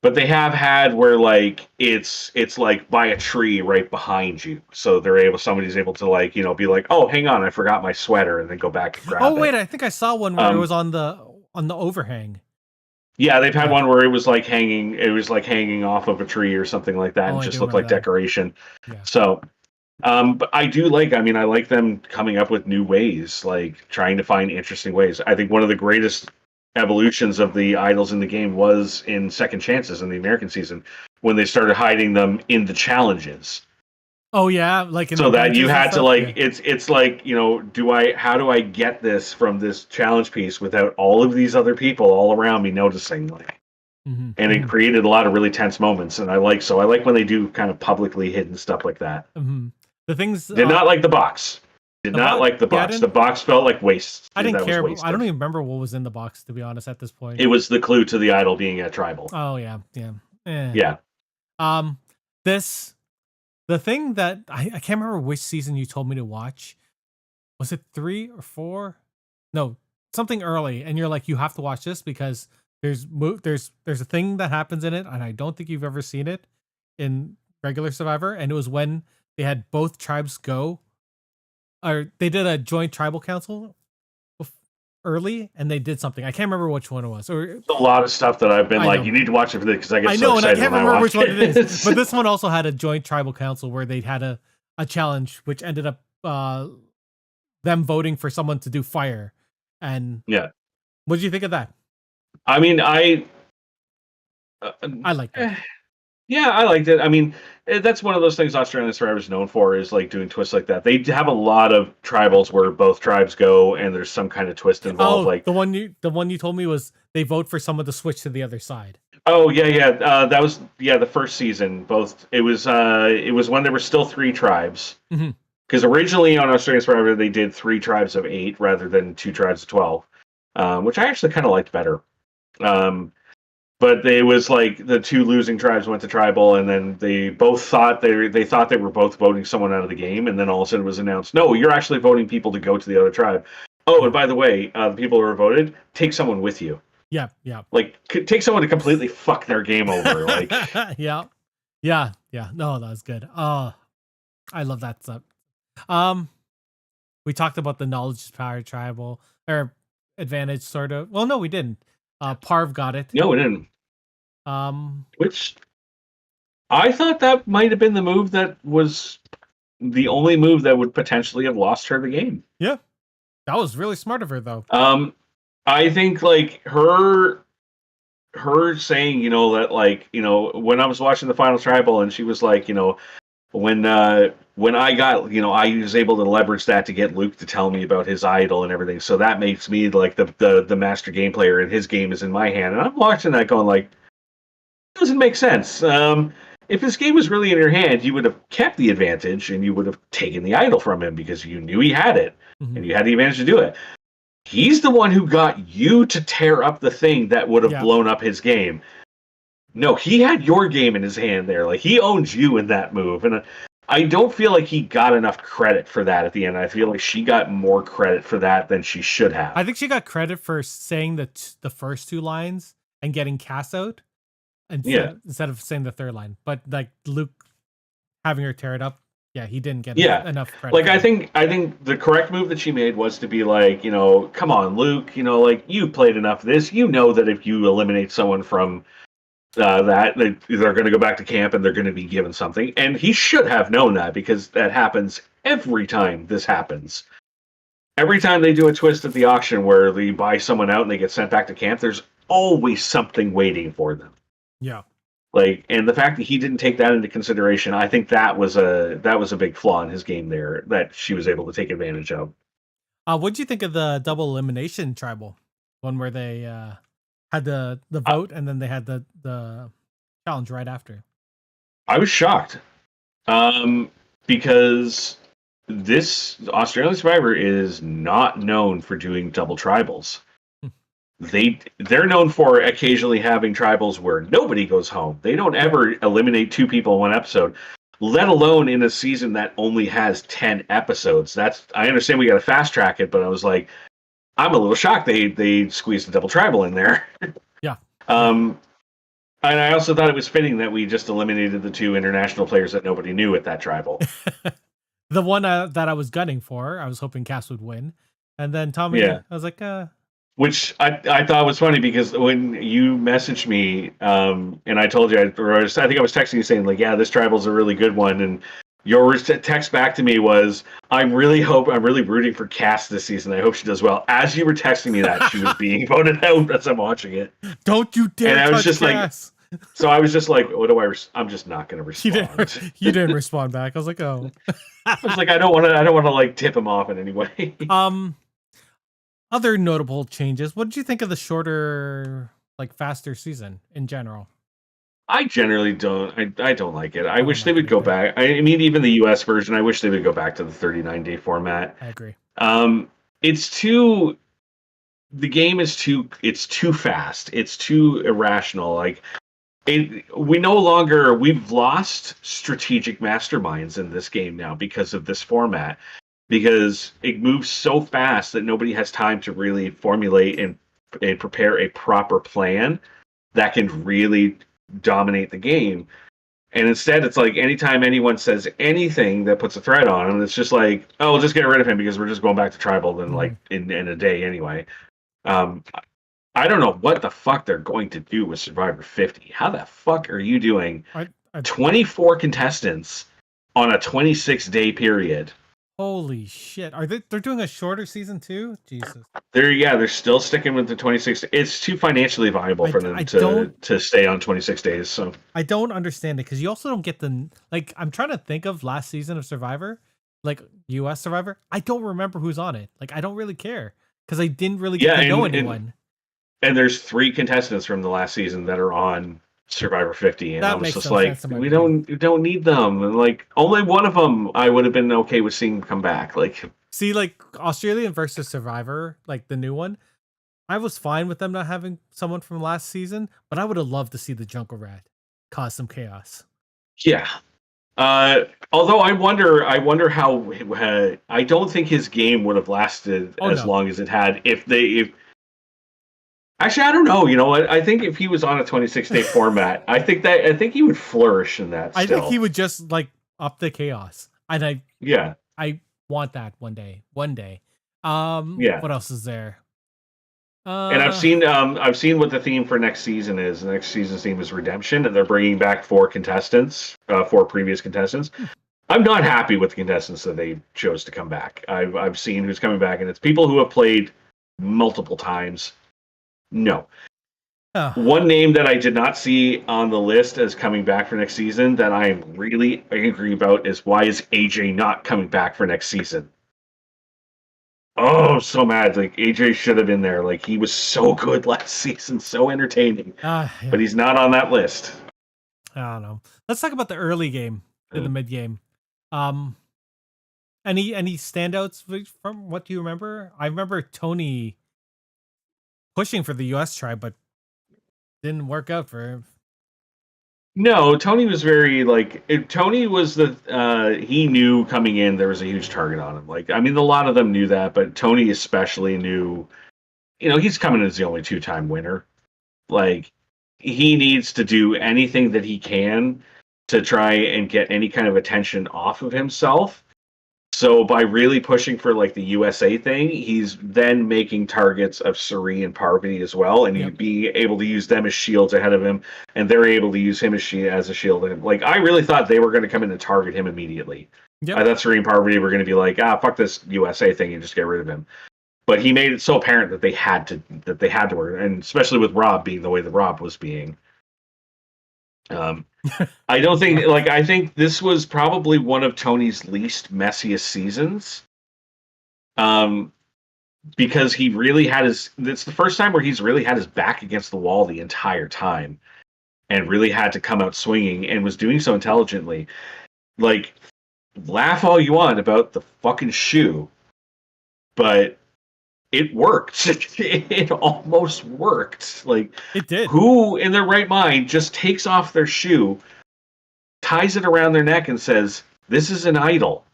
But they have had where like it's like by a tree right behind you, so somebody's able to like be like, oh, hang on, I forgot my sweater, and then go back and grab it. Oh wait, I think I saw one where it was on the overhang. Yeah, they've had one where it was like hanging off of a tree or something like that, and just looked like decoration. Yeah. So, but I like them coming up with new ways, like trying to find interesting ways. I think one of the greatest evolutions of the idols in the game was in Second Chances in the American season when they started hiding them in the challenges. Oh yeah, like in the So that you dungeons and had to stuff. Yeah. like it's like, how do I get this from this challenge piece without all of these other people all around me noticing, like, Hmm. and it Hmm. created a lot of really tense moments, and I like when they do kind of publicly hidden stuff like that. Hmm. The things, Did not like the box. Did the not box. like the Yeah, box. The box felt like waste. I didn't That was care. I don't wasted. even remember what was in the box, to be honest. At this point. It was the clue to the idol being a tribal. Oh yeah, yeah. Eh. Yeah. Um, this the thing that I can't remember which season you told me to watch. Was it 3 or 4? No, something early, and you're like, you have to watch this because there's a thing that happens in it, and I don't think you've ever seen it in regular Survivor. And it was when they had both tribes go, or they did a joint tribal council early, and they did something. I can't remember which one it was. Or A lot of stuff that I've been I like, know, you need to watch it for this because I get I so know, and I excited can't when I remember watch which one it is. But it. this one also had a joint tribal council where they had a challenge, which ended up them voting for someone to do fire. And Yeah. what did you think of that? I mean, uh, I liked it. eh, yeah, I liked it. I mean, that's one of those things Australian Survivor is known for, is like doing twists like that. They have a lot of tribals where both tribes go and there's some kind of twist involved. Oh, Like, the one you told me was they vote for someone to switch to the other side. oh yeah, yeah, that was, yeah, the first season. Both it was when there were still three tribes. Hmm. Because originally on Australian Survivor they did three tribes of 8 rather than two tribes of 12, which I actually kind of liked better. Um, but it was like the two losing tribes went to tribal, and then they both thought they thought they were both voting someone out of the game, and then all of a sudden it was announced, no, you're actually voting people to go to the other tribe. Oh, and by the way, the people who are voted, take someone with you. Yeah, yeah. Like, take someone to completely fuck their game over. Like, Yeah, yeah, yeah. No, that was good. I love that stuff. Um, we talked about the knowledge is power tribal or advantage, sort of. Well, no, we didn't. Parv got it. no, it didn't. Um, Which I thought that might have been the move that was the only move that would potentially have lost her the game. yeah, that was really smart of her, though. I think like her saying, that, like, when I was watching the final tribal and she was like, when I got, I was able to leverage that to get Luke to tell me about his idol and everything. So that makes me like the master game player, and his game is in my hand. And I'm watching that going like, doesn't make sense. If his game was really in your hand, you would have kept the advantage and you would have taken the idol from him because you knew he had it and you had the advantage to do it. He's the one who got you to tear up the thing that would have blown up his game. No, he had your game in his hand there. Like, he owns you in that move. And I don't feel like he got enough credit for that at the end. I feel like she got more credit for that than she should have. I think she got credit for saying the first two lines and getting cast out instead of saying the third line. But like Luke having her tear it up, yeah, he didn't get enough credit. Like, I think the correct move that she made was to be like, come on, Luke, like, you played enough of this. You know that if you eliminate someone from that, they're going to go back to camp and they're going to be given something. And he should have known that, because that happens every time this happens. Every time they do a twist at the auction where they buy someone out and they get sent back to camp, there's always something waiting for them. Yeah. Like, and the fact that he didn't take that into consideration, I think that was a big flaw in his game there that she was able to take advantage of. What do you think of the double elimination tribal one where they had the vote and then they had the challenge right after? I was shocked, because this Australian Survivor is not known for doing double tribals. They're known for occasionally having tribals where nobody goes home. They don't ever eliminate 2 people in one episode, let alone in a season that only has 10 episodes. I understand we got to fast track it, but I was like, I'm a little shocked they squeezed a double tribal in there. Yeah. And I also thought it was fitting that we just eliminated the 2 international players that nobody knew at that tribal. The one that I was gunning for, I was hoping Cass would win, and then Tommy, I was like, Which I thought was funny, because when you messaged me, and I told you, I think I was texting you saying like, yeah, this tribal's a really good one, and your text back to me was, I'm really rooting for Cass this season. I hope she does well. As you were texting me that, she was being voted out as I'm watching it. Don't you dare! And I was touch just Cass. So I was just like, what do I'm just not going to You respond. you didn't respond back. I was like, oh. I was like, I don't want to like tip him off in any way. um, other notable changes. What did you think of the shorter, like faster season in general? I generally don't. I don't like it. I I don't wish they like it would go either. back. I mean, even the U.S. version, I wish they would go back to the 39-day format. I agree. It's too. The game is too. It's too fast. It's too irrational. Like we no longer. We've lost strategic masterminds in this game now because of this format. Because it moves so fast that nobody has time to really formulate and prepare a proper plan that can really dominate the game. And instead, it's like anytime anyone says anything that puts a threat on him, it's just like, oh, we'll just get rid of him because we're just going back to tribal in like Mhm. in a day anyway. Um, I don't know what the fuck they're going to do with Survivor 50. How the fuck are you doing I 24 contestants on a 26-day period? holy shit. They're doing a shorter season too? Jesus. They're still sticking with the 26. It's too financially viable for them I to don't stay on 26 days. So I don't understand it because you also don't get the like. I'm trying to think of last season of Survivor, like U.S. Survivor. I don't remember who's on it. Like I don't really care because I didn't really get yeah, to know and anyone. and there's 3 contestants from the last season that are on Survivor 50, and I That was makes just no sense like, in my brain. we don't need them. And like only one of them, I would have been okay with seeing come back. Like See, like Australian versus Survivor, like the new one. I was fine with them not having someone from last season, but I would have loved to see the Jungle Rat cause some chaos. yeah. Although I wonder how I don't think his game would have lasted Oh as no, long as it had if actually, I don't know. You know what? I think if he was on a 26-day format, I think he would flourish in that I think he still. would just like up the chaos, and Yeah, I want that one day. One day. yeah. What else is there? And Uh I've seen what the theme for next season is. The next season's theme is redemption, and they're bringing back 4 contestants, 4 previous contestants. I'm not happy with the contestants that they chose to come back. I've seen who's coming back, and it's people who have played multiple times. No. oh, One name that I did not see on the list as coming back for next season that I am really angry about is why is AJ not coming back for next season? Oh, I'm so mad. Like AJ should have been there. Like he was so good last season, so entertaining, but yeah. he's not on that list. I don't know. Let's talk about the early game to the Uh, mid game. Um, any standouts from what do you remember? I remember Tony pushing for the U.S. tribe, but didn't work out for him. No, Tony was very like Tony was the he knew coming in there was a huge target on him. Like I mean a lot of them knew that, but Tony especially knew, he's coming as the only 2-time winner. Like he needs to do anything that he can to try and get any kind of attention off of himself. So by really pushing for like the USA thing, he's then making targets of Suri and Parvati as well, and Yep. he'd be able to use them as shields ahead of him, and they're able to use him as a shield. And like I really thought they were going to come in and target him immediately. Yep. I thought Suri and Parvati were going to be like, fuck this USA thing and just get rid of him. But he made it so apparent that they had to work, and especially with Rob being the way that Rob was being. I don't think like I think this was probably one of Tony's least messiest seasons. Um, because he really had his it's the first time where he's really had his back against the wall the entire time and really had to come out swinging and was doing so intelligently. Like laugh all you want about the fucking shoe, but it worked. It almost worked. Like It did. who in their right mind just takes off their shoe, ties it around their neck and says, "This is an idol."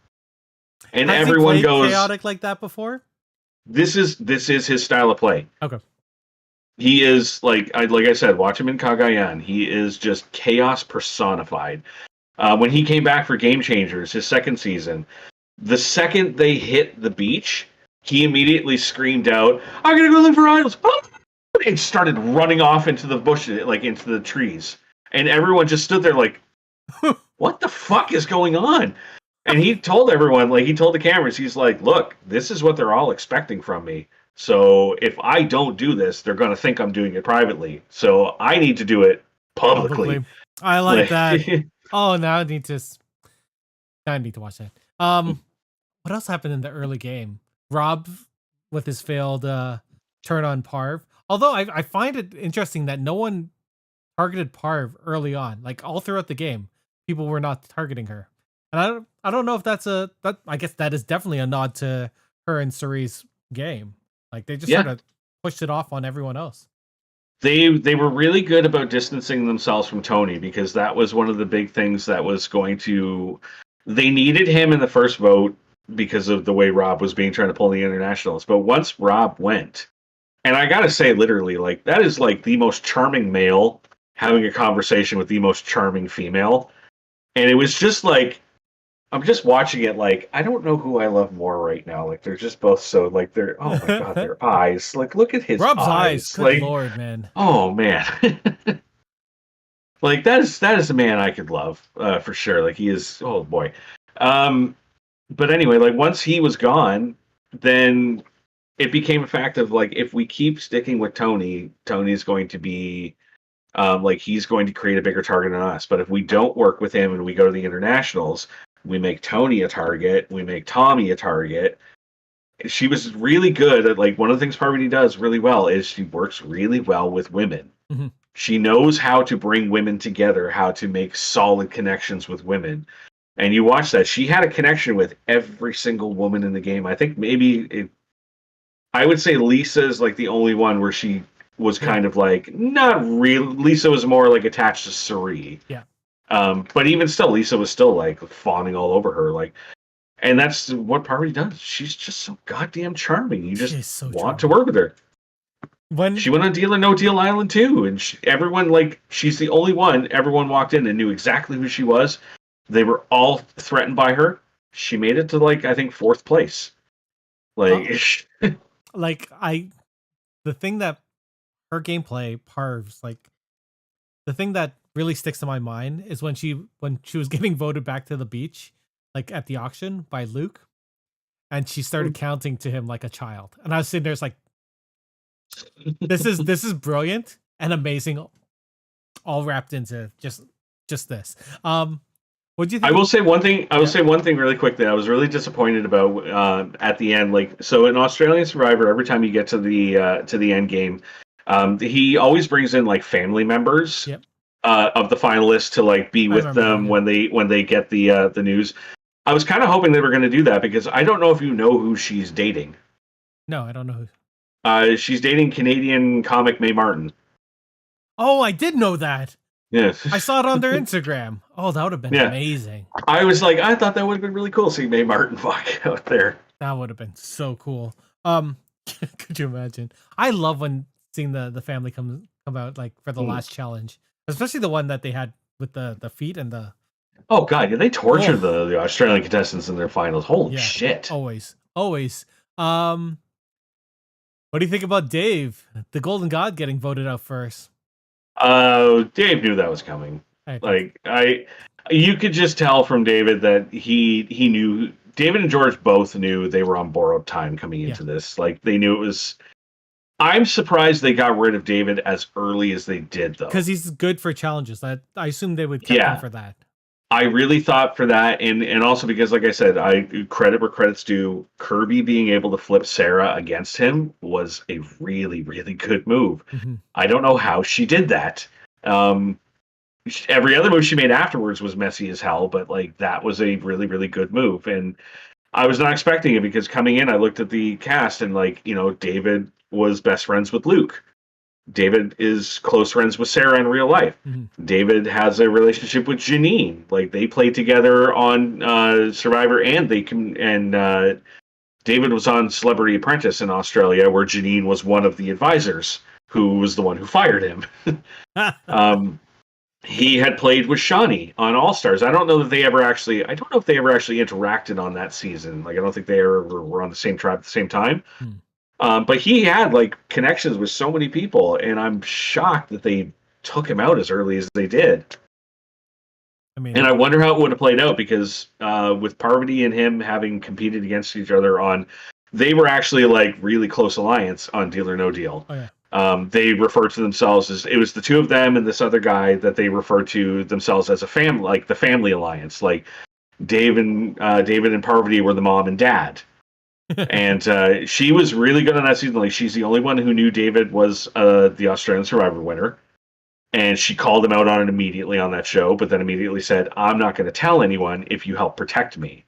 And Has he everyone played goes, chaotic like that before? this is his style of play. Okay. He is like I said, watch him in Cagayan. He is just chaos personified. When he came back for Game Changers, his second season, the second they hit the beach, he immediately screamed out, "I'm gonna go live for idols!" And started running off into the bushes, like into the trees, and everyone just stood there like, "What the fuck is going on?" And he told everyone, like he told the cameras, he's like, "Look, this is what they're all expecting from me. So if I don't do this, they're going to think I'm doing it privately. So I need to do it publicly. I like that. Like, Oh, now I need to watch that. What else happened in the early game? Rob with his failed turn on Parv. Although I find it interesting that no one targeted Parv early on. Like all throughout the game, people were not targeting her. And I don't know if that I guess that is definitely a nod to her and Ceri's game. Like they just sort yeah, of pushed it off on everyone else. they were really good about distancing themselves from Tony because that was one of the big things that was going to. They needed him in the first vote because of the way Rob was being trying to pull the internationals. But once Rob went, and I gotta say, literally, like that is like the most charming male having a conversation with the most charming female, and it was just like I'm just watching it like I don't know who I love more right now. Like they're just both so like they're oh my god, their eyes. Like look at his Rob's eyes, eyes. good Like lord, man. oh man. Like that is a man I could love for sure. Like he is oh boy. Um but anyway, like once he was gone, then it became a fact of like if we keep sticking with Tony, Tony's going to be like he's going to create a bigger target on us. But if we don't work with him and we go to the internationals, we make Tony a target, we make Tommy a target. She was really good at like one of the things Parvati does really well is she works really well with women. Mhm. She knows how to bring women together, how to make solid connections with women. And you watch that. She had a connection with every single woman in the game. I think I would say Lisa is like the only one where she was Yeah. kind of like not real. Lisa was more like attached to Suri. Yeah. But even still, Lisa was still like fawning all over her. Like, and that's what Parvati does. She's just so goddamn charming. You She just is so want to charming. work with her. When She went on Deal or No Deal Island too, and everyone like she's the only one. Everyone walked in and knew exactly who she was. They were all threatened by her. She made it to like I think fourth place. Like, like the thing that her gameplay Parv's like the thing that really sticks in my mind is when she was getting voted back to the beach like at the auction by Luke and she started counting to him like a child. And I was sitting there it's like this is brilliant and amazing all wrapped into just this. What do you think? I will say one thing. I will Yeah. say one thing really quick that I was really disappointed about at the end. Like, so in Australian Survivor, every time you get to the end game, he always brings in like family members Yep. of the finalists to like be I with remember them that, yeah. when they get the news. I was kind of hoping they were going to do that because I don't know if you know who she's dating. No, I don't know who. She's dating Canadian comic Mae Martin. Oh, I did know that. Yeah, I saw it on their Instagram. Oh, that would have been Yeah. amazing. I was like, I thought that would have been really cool seeing Mae Martin walk out there. That would have been so cool. Could you imagine? I love when seeing the family come out like for the last challenge, especially the one that they had with the feet and the Oh god, yeah, they tortured Oh. the Australian contestants in their finals. Holy yeah. shit! Always. What do you think about Dave, the Golden God, getting voted out first? Dave knew that was coming. I think Like you could just tell from David that he knew. David and George both knew they were on borrowed time coming into this. Like they knew it was. I'm surprised they got rid of David as early as they did, though. because he's good for challenges. I assume they would keep him for that. I really thought for that, and also because, like I said, I credit where credit's due. Kirby being able to flip Sarah against him was a really, really good move. Mhm. I don't know how she did that. Every other move she made afterwards was messy as hell, but like that was a really, really good move, and I was not expecting it because coming in, I looked at the cast and like David was best friends with Luke. David is close friends with Sarah in real life. Mhm. David has a relationship with Janine. Like they played together on Survivor, and David was on Celebrity Apprentice in Australia, where Janine was one of the advisors, who was the one who fired him. He had played with Shawnee on All Stars. I don't know if they ever actually interacted on that season. Like I don't think they ever were on the same tribe at the same time. But he had like connections with so many people, and I'm shocked that they took him out as early as they did. I mean, And I wonder how it would have played out because with Parvati and him having competed against each other on, they were actually like really close alliance on Deal or No Deal. oh yeah. They refer to themselves as, it was the two of them and this other guy that they refer to themselves as a family, like the family alliance. Like David and Parvati were the mom and dad. And she was really good on that season. Like, she's the only one who knew David was the Australian Survivor winner, and she called him out on it immediately on that show. But then immediately said, "I'm not going to tell anyone if you help protect me."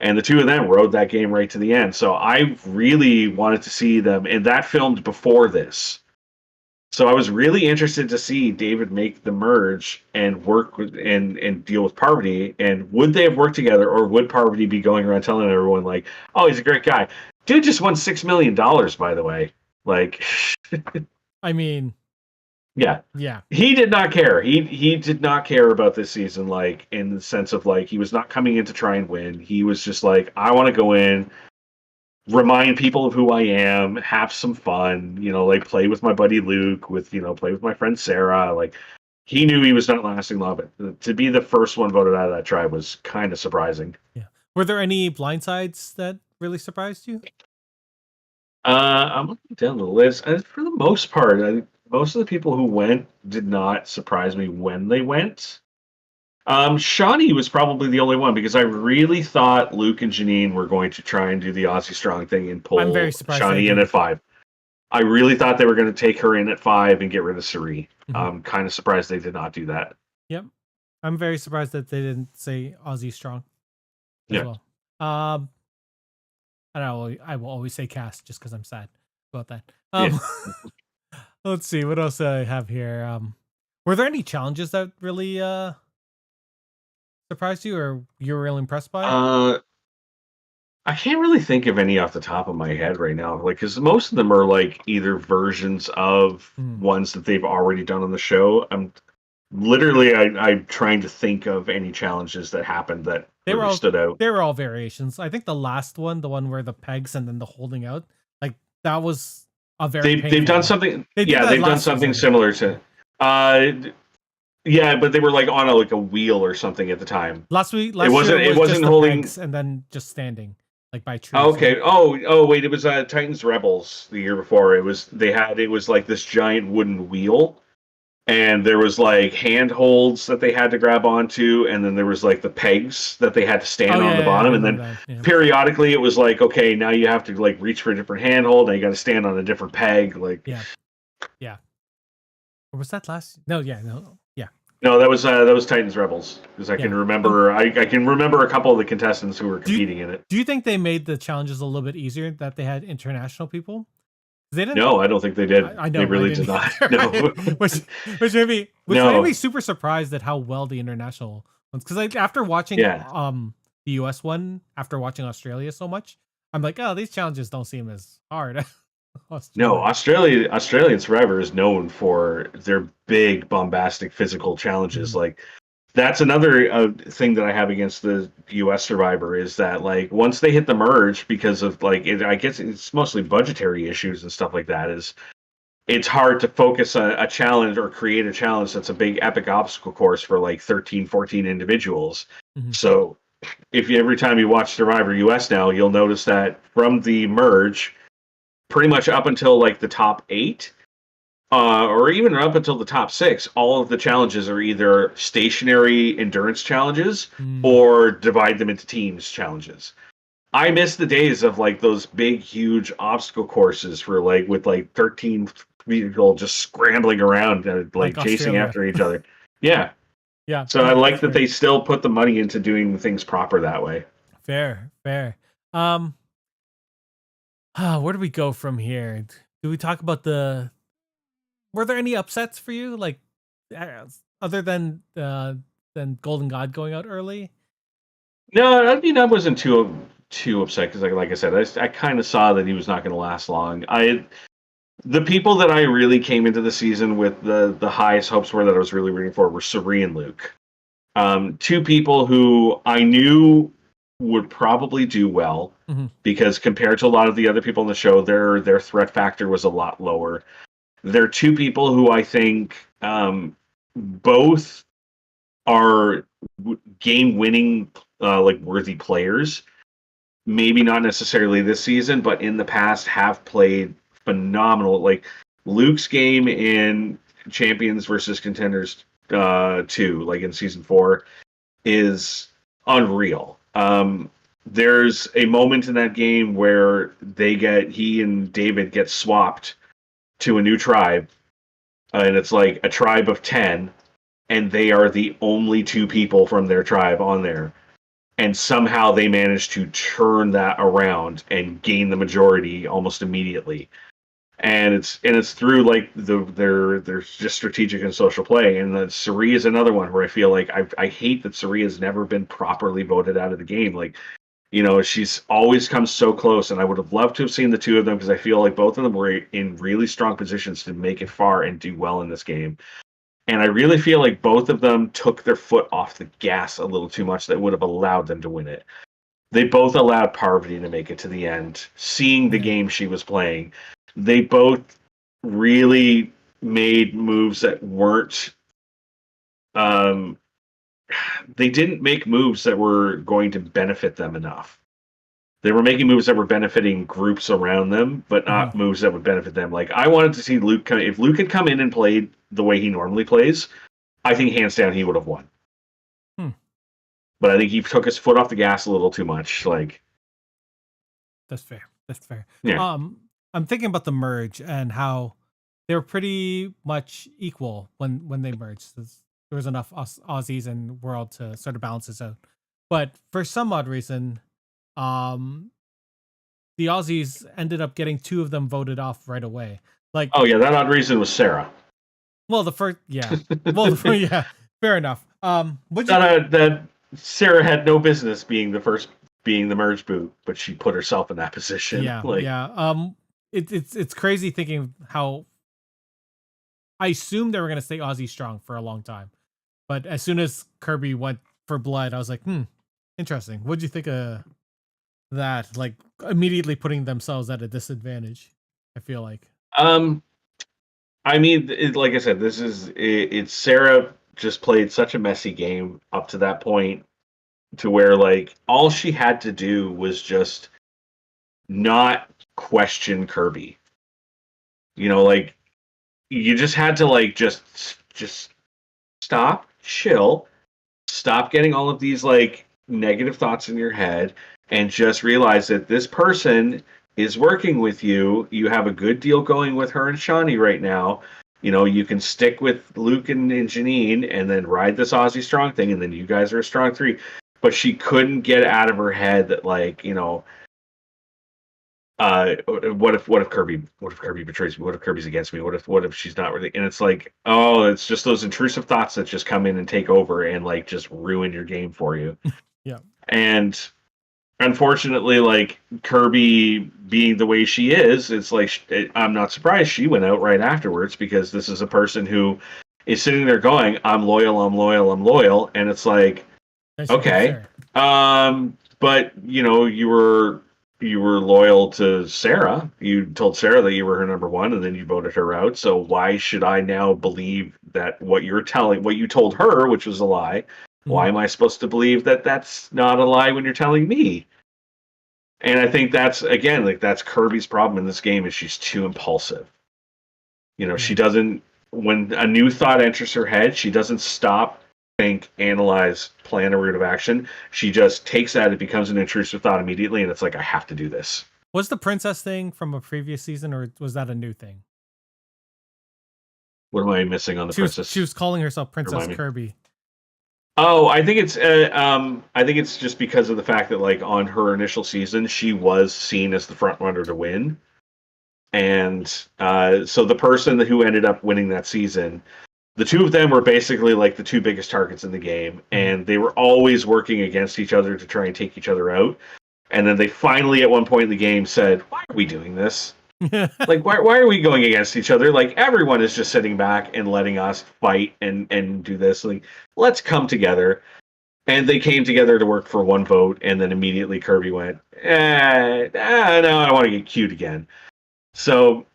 And the two of them rode that game right to the end. So I really wanted to see them, and that filmed before this. So I was really interested to see David make the merge and work with and deal with Parvati. And would they have worked together, or would Parvati be going around telling everyone like, "Oh, he's a great guy"? Dude just won $6 million, by the way. Like, I mean, yeah, yeah. he did not care. He did not care about this season. Like, in the sense of like, he was not coming in to try and win. He was just like, I want to go in, remind people of who I am, have some fun, like play with my buddy Luke, play with my friend Sarah. Like, he knew he was not lasting long, but to be the first one voted out of that tribe was kind of surprising. Yeah. Were there any blindsides that really surprised you? I'm looking down the list. For the most part, most of the people who went did not surprise me when they went. Shawnee was probably the only one, because I really thought Luke and Janine were going to try and do the Aussie Strong thing and pull I'm very surprised Shawnee in at 5. I really thought they were going to take her in at 5 and get rid of Suri. Mhm. I'm kind of surprised they did not do that. Yep. I'm very surprised that they didn't say Aussie Strong as Yeah. well. And I will always say cast just because I'm sad about that. Let's see, what else do I have here? Were there any challenges that really surprised you, or you were really impressed by? I can't really think of any off the top of my head right now, like, because most of them are like either versions of ones that they've already done on the show. I'm trying to think of any challenges that happened that really stood out. They were all variations. I think the last one, the one where the pegs and then the holding out, like that was a very they've done one. something. They've done something similar to. Yeah, but they were like on a wheel or something at the time. Last it wasn't holding pegs and then just standing like by trees. Okay. Oh wait, it was Titans Rebels the year before. It was like this giant wooden wheel, and there was like handholds that they had to grab onto, and then there was like the pegs that they had to stand on the bottom, and then periodically it was like, okay, now you have to like reach for a different handhold, now you got to stand on a different peg, like yeah. Or was that last? No, yeah. No, that was Titans Rebels, because I can remember I can remember a couple of the contestants who were competing in it. Do you think they made the challenges a little bit easier that they had international people? They didn't. No, I don't think they did. I know they really did not. No, which made me super surprised at how well the international ones. Because like after watching the US one, after watching Australia so much, I'm like, oh, these challenges don't seem as hard. No, Australian Survivor is known for their big, bombastic physical challenges. Like, that's another thing that I have against the U.S. Survivor, is that like once they hit the merge, because of like I guess it's mostly budgetary issues and stuff like that, is it's hard to focus a challenge or create a challenge that's a big epic obstacle course for like 13, 14 individuals. So if every time you watch Survivor US now, you'll notice that from the merge, pretty much up until like the top 8, or even up until the top 6, all of the challenges are either stationary endurance challenges or divide them into teams challenges. I miss the days of like those big, huge obstacle courses for like with like 13 people just scrambling around, like chasing after each other. Yeah. So I like that they still put the money into doing things proper that way. Fair. Where do we go from here? Do we talk about were there any upsets for you, like other than Golden God going out early? No, I mean, I wasn't too upset, because like I said, I kind of saw that he was not going to last long. The people that I really came into the season with the highest hopes for, that I was really rooting for, were Suri and Luke. Two people who I knew would probably do well, because compared to a lot of the other people in the show, their threat factor was a lot lower. They're two people who I think both are game-winning, like worthy players. Maybe not necessarily this season, but in the past have played phenomenal. Like, Luke's game in Champions versus Contenders 2, like in season 4, is unreal. There's a moment in that game where he and David get swapped to a new tribe, and it's like a tribe of 10, and they are the only 2 people from their tribe on there. And somehow they manage to turn that around and gain the majority almost immediately. And it's through like their just strategic and social play. And Suri is another one where I feel like I hate that Suri has never been properly voted out of the game. Like, she's always come so close, and I would have loved to have seen the 2 of them, because I feel like both of them were in really strong positions to make it far and do well in this game. And I really feel like both of them took their foot off the gas a little too much that would have allowed them to win it. They both allowed Parvati to make it to the end, seeing the game she was playing. They both really made moves that weren't... they didn't make moves that were going to benefit them enough. They were making moves that were benefiting groups around them, but not moves that would benefit them. Like, I wanted to see Luke come. If Luke had come in and played the way he normally plays, I think hands down he would have won. But I think he took his foot off the gas a little too much. Like, that's fair. That's fair. Yeah. I'm thinking about the merge and how they were pretty much equal when they merged. There was enough Aussies in world to sort of balance this out. But for some odd reason, the Aussies ended up getting 2 of them voted off right away. Like, oh yeah, that odd reason was Sarah. Well, the first, yeah. Well, yeah, fair enough. That Sarah had no business being the merge boot, but she put herself in that position. Yeah, like, yeah. It's crazy thinking how I assumed they were gonna stay Aussie strong for a long time, but as soon as Kirby went for blood, I was like, interesting. What'd you think of that? Like, immediately putting themselves at a disadvantage. I feel like. I mean, like I said, it's Sarah just played such a messy game up to that point, to where like all she had to do was just not question Kirby. Like, you just had to like just stop, chill, stop getting all of these like negative thoughts in your head, and just realize that this person is working with you. You have a good deal going with her and Shawnee right now. You can stick with Luke and Janine and then ride this Aussie strong thing, and then you guys are a strong 3. But she couldn't get out of her head that, like, what if Kirby betrays me? What if Kirby's against me? What if she's not really? And it's like, oh, it's just those intrusive thoughts that just come in and take over and like just ruin your game for you. Yeah. And unfortunately, like, Kirby being the way she is, it's like, I'm not surprised she went out right afterwards, because this is a person who is sitting there going, I'm loyal, I'm loyal, I'm loyal. And it's like, okay. But you were loyal to Sarah. You told Sarah that you were her number 1, and then you voted her out. So why should I now believe that what you told her, which was a lie? Why am I supposed to believe that that's not a lie when you're telling me? And I think that's, again, like, that's Kirby's problem in this game, is she's too impulsive. She doesn't, when a new thought enters her head, she doesn't stop, think, analyze, plan a route of action. She just takes that, it becomes an intrusive thought immediately, and it's like, I have to do this. Was the princess thing from a previous season, or was that a new thing? What am I missing on the princess? She was calling herself Princess Kirby. Oh, I think it's just because of the fact that, like, on her initial season, she was seen as the front runner to win. And so the person who ended up winning that season, the 2 of them were basically like the 2 biggest targets in the game, and they were always working against each other to try and take each other out. And then they finally, at one point in the game, said, why are we doing this? Like, why are we going against each other? Like, everyone is just sitting back and letting us fight and do this. Like, let's come together. And they came together to work for 1 vote, and then immediately Kirby went, no, I want to get cute again. So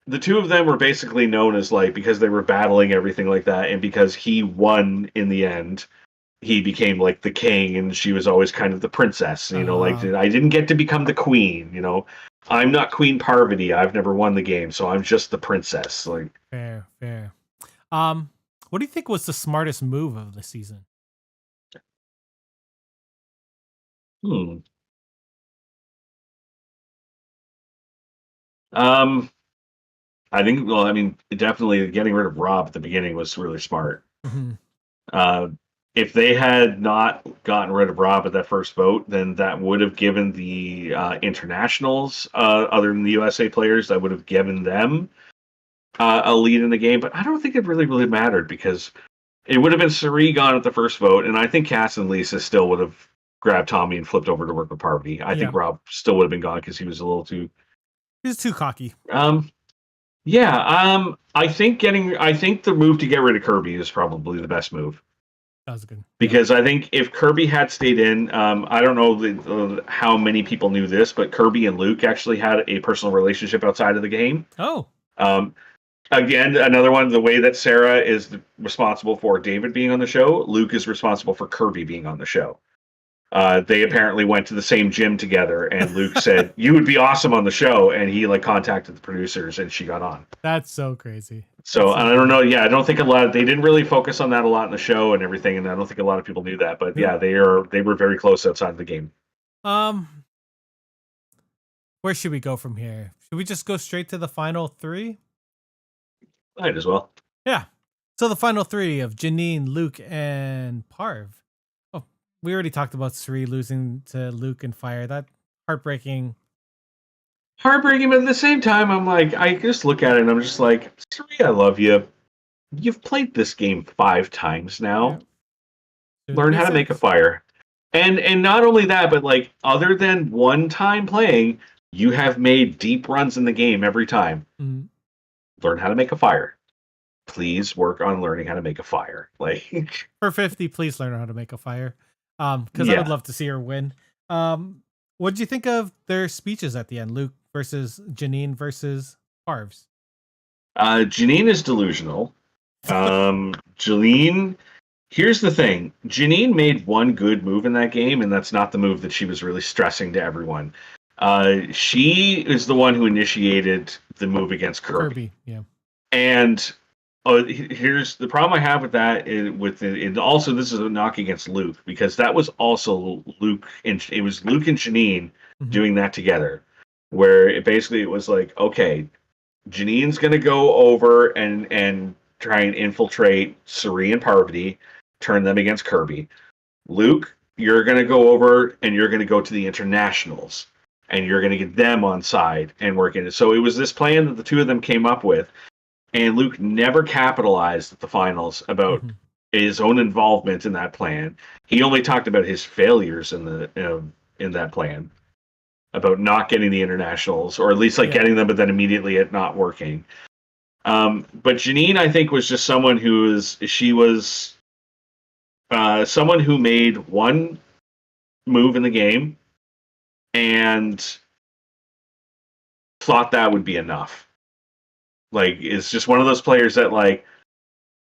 the 2 of them were basically known as, like, because they were battling everything like that, and because he won in the end, he became like the king, and she was always kind of the princess. Like, I didn't get to become the queen. I'm not Queen Parvati. I've never won the game, so I'm just the princess. Like, Fair, fair. Um, what do you think was the smartest move of the season? hmm. Um, I think. Well, I mean, definitely getting rid of Rob at the beginning was really smart. Mhm. Uh, if they had not gotten rid of Rob at that first vote, then that would have given the internationals, other than the USA players, that would have given them a lead in the game. But I don't think it really mattered because it would have been Suri gone at the first vote, and I think Cass and Lisa still would have grabbed Tommy and flipped over to work with Parvati. I Yeah, think Rob still would have been gone because he was a little too. he's too cocky. Um, yeah, I think the move to get rid of Kirby is probably the best move. That was good. Yeah. Because I think if Kirby had stayed in, I don't know how many people knew this, but Kirby and Luke actually had a personal relationship outside of the game. Oh, Um, Again, another one, the way that Sarah is responsible for David being on the show, Luke is responsible for Kirby being on the show. They apparently went to the same gym together, and Luke said, "You would be awesome on the show," and he like contacted the producers, and she got on. that's so crazy. So That's so I don't funny. know. Yeah, I don't think they didn't really focus on that a lot in the show and everything, and I don't think a lot of people knew that. But Nope. yeah, they were very close outside of the game. Um, where should we go from here? Should we just go straight to the final three? Might as well. Yeah. So the final three of Janine, Luke, and Parv. Oh, we already talked about Sri losing to Luke and Fire. That heartbreaking. Heartbreaking, but at the same time, I'm like, I just look at it and I'm just like, Suri, I love you. You've played this game 5 times Yeah. now. Soon to Learn be how to make a 6. fire. And not only that, but like other than one time playing, you have made deep runs in the game every time. Mhm. Learn how to make a fire. Please work on learning how to make a fire. Like, For 50, please learn how to make a fire. Because I would yeah. love to see her win. What did you think of their speeches at the end? Luke versus Janine versus Parv's. Janine is delusional. Jeline, here's the thing. Janine made one good move in that game, and that's not the move that she was really stressing to everyone. She is the one who initiated the move against Kirby. Yeah. And here's the problem I have with that. And also this is a knock against Luke because that was also Luke, and it was Luke and Janine Mhm. doing that together, where it was like, okay, Janine's gonna go over and try and infiltrate Suri and Parvati, turn them against Kirby. Luke, you're gonna go over and you're gonna go to the internationals, and you're gonna get them on side and work in it. So it was this plan that the two of them came up with, and Luke never capitalized at the finals about Mhm. his own involvement in that plan. He only talked about his failures in that plan, about not getting the internationals, or at least like Yeah. getting them, but then immediately it not working. But Janine, I think, was just someone she was someone who made one move in the game and thought that would be enough. Like, it's just one of those players that like,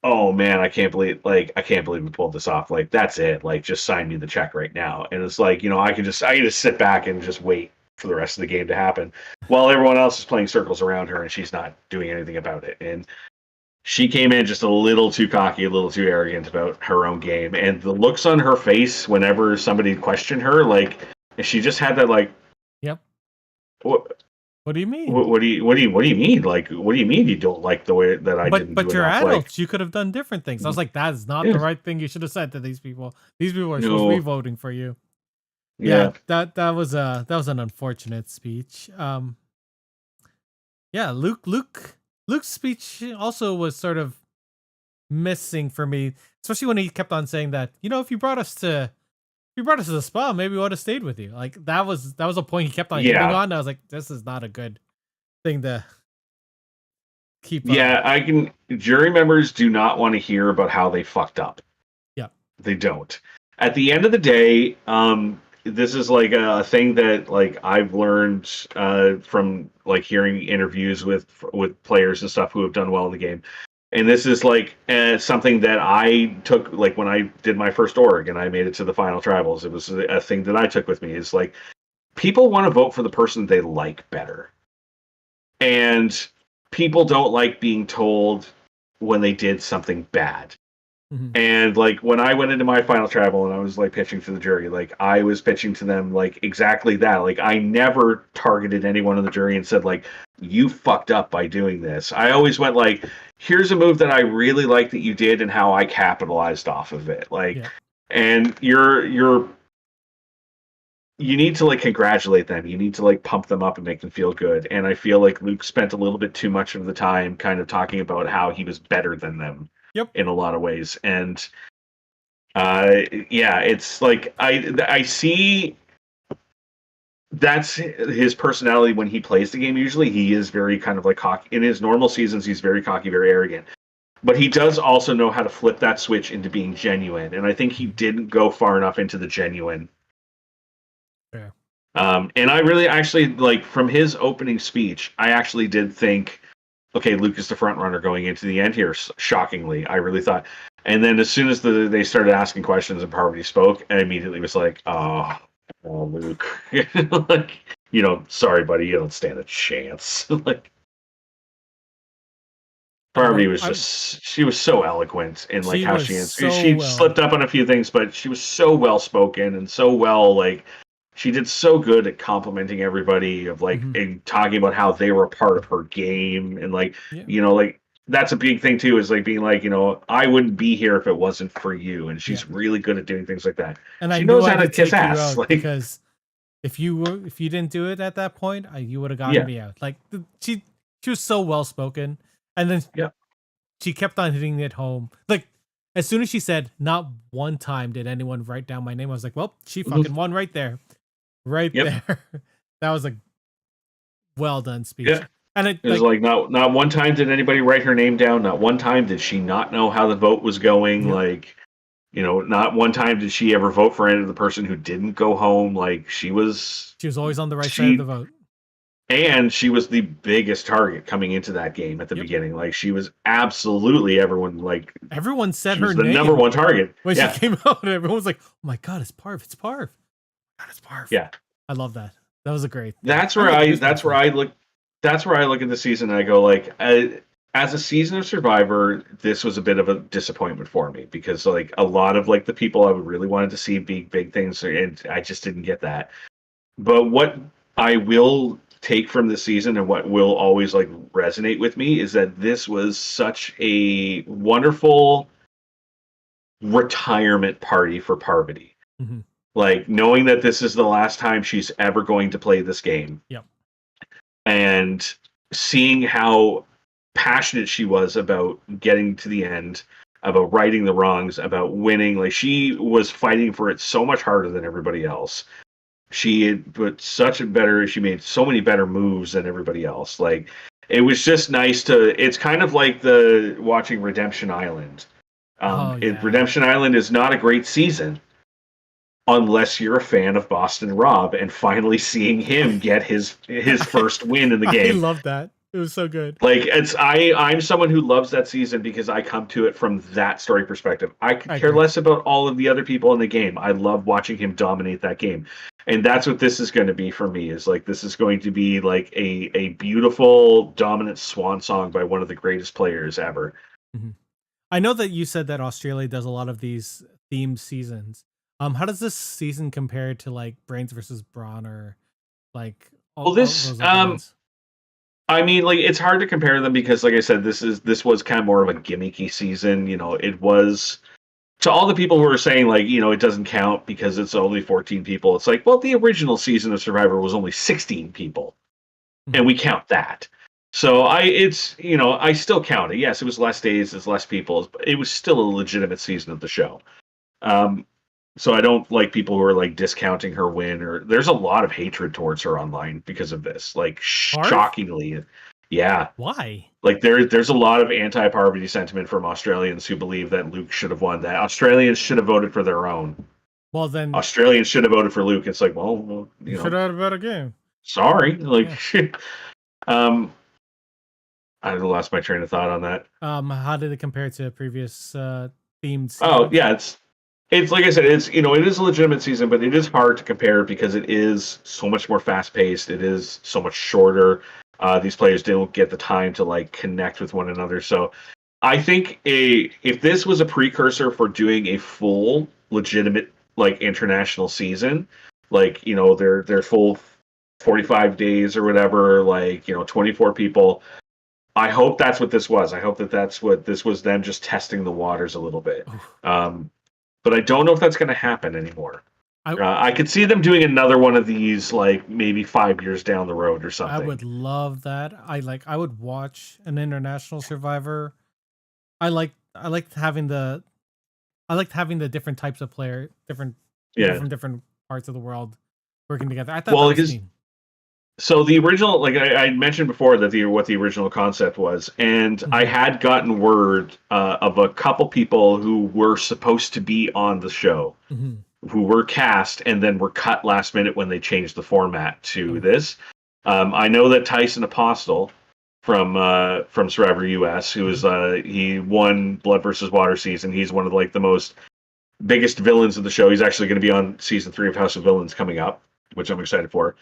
oh man, I can't believe we pulled this off. Like, that's it. Like, just sign me the check right now. And it's like, I can just sit back and just wait for the rest of the game to happen while everyone else is playing circles around her and she's not doing anything about it. And she came in just a little too cocky, a little too arrogant about her own game. And the looks on her face whenever somebody questioned her, like, she just had that like, Yep. what What do you mean? what do you mean? Like, what do you mean you don't like the way that I didn't But do you're enough? adults. You could have done different things. I was like, that is not Yeah. the right thing you should have said to these people. These people are supposed to be No. voting for you. Yeah. That was an unfortunate speech. Yeah, Luke's speech also was sort of missing for me, especially when he kept on saying that, if you brought us to the spa, maybe we would have stayed with you. Like that was a point he kept on hitting Yeah. on. I was like, this is not a good thing to keep Yeah, jury members do not want to hear about how they fucked up. Yeah. They don't. At the end of the day, this is like a thing that like I've learned from like hearing interviews with players and stuff who have done well in the game. And this is like something that I took, like when I did my first org and I made it to the final tribals. It was a thing that I took with me. It's like, people want to vote for the person they like better. And people don't like being told when they did something bad. Mm-hmm. And like when I went into my final travel and I was like pitching to the jury, like I was pitching to them like exactly that. Like I never targeted anyone in the jury and said like you fucked up by doing this. I always went like, here's a move that I really like that you did and how I capitalized off of it. Like, Yeah. and you need to like congratulate them. You need to like pump them up and make them feel good. And I feel like Luke spent a little bit too much of the time kind of talking about how he was better than them. Yep. In a lot of ways. And yeah, it's like I see that's his personality when he plays the game. Usually he is very kind of like cocky. In his normal seasons, he's very cocky, very arrogant. But he does also know how to flip that switch into being genuine. And I think he didn't go far enough into the genuine. Yeah. And I really actually like from his opening speech, I actually did think, okay, Luke is the front runner going into the end here. Shockingly, I really thought. And then as soon as they started asking questions and Parvati spoke, I immediately was like, oh Luke, like, sorry, buddy, you don't stand a chance. Like, Parvati was she was so eloquent in like how she answered. She slipped up on a few things, but she was so well spoken and so well like. She did so good at complimenting everybody of like and talking about how they were a part of her game and like like that's a big thing too is like being like I wouldn't be here if it wasn't for you and she's really good at doing things like that. And she I knows knew how I to could take kiss ass you out because if you didn't do it at that point, you would have gotten me out. Like she was so well spoken, and then she kept on hitting it home. Like as soon as she said, "Not one time did anyone write down my name," I was like, "Well, she fucking won right there." Right there. That was a well done speech. Yeah. And it was like not one time did anybody write her name down. Not one time did she not know how the vote was going. Like, not one time did she ever vote for any of the person who didn't go home. Like she was always on the right side of the vote. And she was the biggest target coming into that game at the beginning. Like she was absolutely everyone said she her was the name number one target. When she came out, and everyone was like, "Oh my god, it's Parv, it's Parv. God, it's Parv." Yeah. I love that. That was a great thing. That's where I look at the season and I go like as a season of Survivor, this was a bit of a disappointment for me because like a lot of like the people I would really wanted to see big things and I just didn't get that. But what I will take from this season and what will always like resonate with me is that this was such a wonderful retirement party for Parvati. Mm-hmm. Like knowing that this is the last time she's ever going to play this game. Yep. And seeing how passionate she was about getting to the end, about righting the wrongs, about winning. Like she was fighting for it so much harder than everybody else. She made so many better moves than everybody else. Like it was just nice it's kind of like watching Redemption Island. Redemption Island is not a great season unless you're a fan of Boston Rob and finally seeing him get his first win in the game. I love that. It was so good. Like I'm someone who loves that season because I come to it from that story perspective. I could care less about all of the other people in the game. I love watching him dominate that game. And that's what this is going to be for me is like this is going to be like a beautiful dominant swan song by one of the greatest players ever. Mm-hmm. I know that you said that Australia does a lot of these themed seasons. How does this season compare to like Brains versus Brawn or like all those other ones? I mean, like it's hard to compare them because, like I said, this was kind of more of a gimmicky season. It was to all the people who are saying like, it doesn't count because it's only 14 people. It's like, well, the original season of Survivor was only 16 people, and we count that. So I still count it. Yes, it was less days, it's less people, but it was still a legitimate season of the show. So I don't like people who are like discounting her win or there's a lot of hatred towards her online because of this. Like shockingly. Yeah. Why? Like there's a lot of anti-Parvati sentiment from Australians who believe that Luke should have won that. Australians should have voted for their own. Well then Australians should have voted for Luke. It's like, well you should have had a better game. Sorry. Like I lost my train of thought on that. How did it compare to previous themed seasons? Oh, yeah, it's like I said, it's it is a legitimate season, but it is hard to compare because it is so much more fast paced. It is so much shorter. These players don't get the time to like connect with one another. So I think if this was a precursor for doing a full legitimate like international season, like their full 45 days or whatever, like 24 people. I hope that's what this was. I hope that's what this was, them just testing the waters a little bit. Oof. But I don't know if that's going to happen anymore. I I could see them doing another one of these, like maybe 5 years down the road or I something. would love that. I would watch an international Survivor. I liked having the different types of player, different people Yeah. from different parts of the world working together. I thought that Well, was because neat. so the original, like I mentioned before, that what the original concept was, and I Mhm. had gotten word of a couple people who were supposed to be on the show, Mhm. who were cast and then were cut last minute when they changed the format to Oh. this. I know that Tyson Apostle from Survivor US, who is Mhm. he won Blood versus Water season. He's one of like the most biggest villains of the show. He's actually going to be on season 3 of House of Villains coming up, which I'm excited for.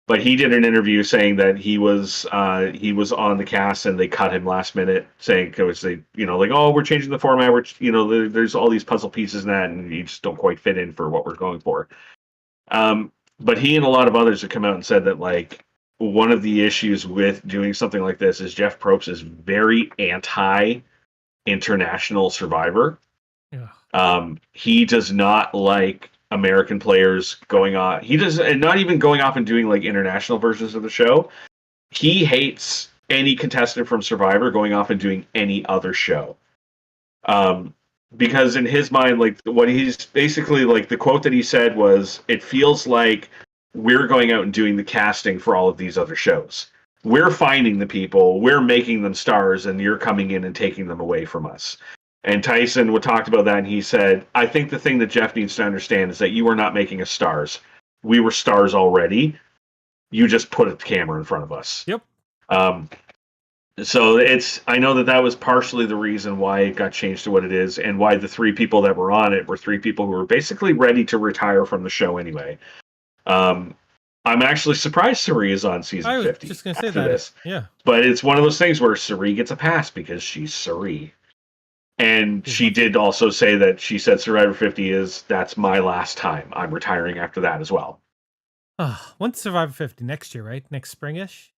But he did an interview saying that he was on the cast and they cut him last minute, saying because they like, oh, we're changing the format, we're there's all these puzzle pieces in that, and you just don't quite fit in for what we're going for. But he and a lot of others have come out and said that like one of the issues with doing something like this is Jeff Probst is very anti international Survivor. Yeah. He does not like American players going on. He does, and not even going off and doing like international versions of the show. He hates any contestant from Survivor going off and doing any other show. Um, because in his mind, like what he's basically like the quote that he said was, "It feels like we're going out and doing the casting for all of these other shows. We're finding the people, we're making them stars, and you're coming in and taking them away from us." And Tyson would talked about that, and he said, "I think the thing that Jeff needs to understand is that you are not making us stars. We were stars already. You just put a camera in front of us." Yep. Um, so I know that was partially the reason why it got changed to what it is, and why the 3 people that were on it were 3 people who were basically ready to retire from the show anyway. Um, I'm actually surprised Suri is on season I was 50 just gonna say after that. this, Yeah. but it's one of those things where Suri gets a pass because she's Suri. And She's she lovely. did also say that she said Survivor 50 that's my last time. I'm retiring after that as well. When's Survivor 50? Next year, right? Next springish?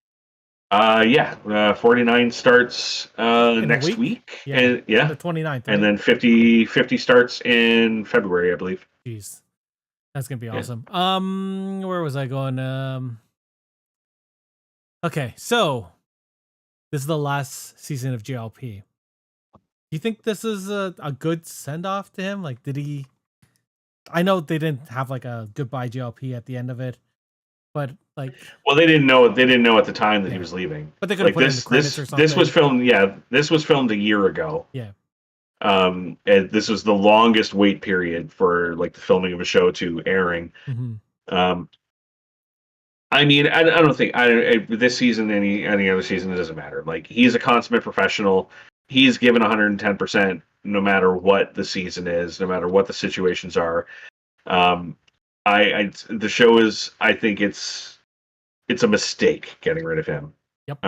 Yeah, 49 starts In a next week? week, Yeah. and yeah, The 29th, and right? then 50 starts in February, I believe. Jeez. That's gonna be Yeah. awesome. Where was I going? Okay, so this is the last season of GLP. Do you think this is a good send off to him? Like, did he? I know they didn't have like a goodbye GLP at the end of it, but like, Well, they didn't know. They didn't know at the time that he yeah, was leaving. but they could have Like put it in the credits or this was something. filmed. Yeah, this was filmed a year ago. Yeah. And this was the longest wait period for like the filming of a show to airing. Hmm. Um, I mean, I don't think this season, any other season, it doesn't matter. Like he's a consummate professional. He's given 110% no matter what the season is, no matter what the situations are. Um, the show is. I think it's a mistake getting rid of him. Yep.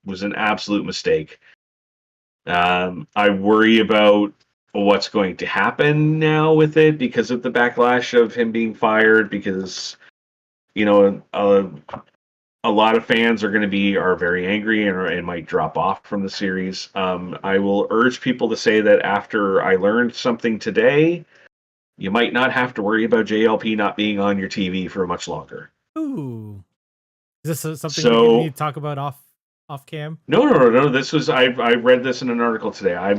Was an absolute mistake. I worry about what's going to happen now with it because of the backlash of him being fired. Because you know, a lot of fans are very angry and might drop off from the series. I will urge people to say that after I learned something today, you might not have to worry about JLP not being on your TV for much longer. Ooh, is this something we need So to talk about off cam? no. This was I read this in an article today. I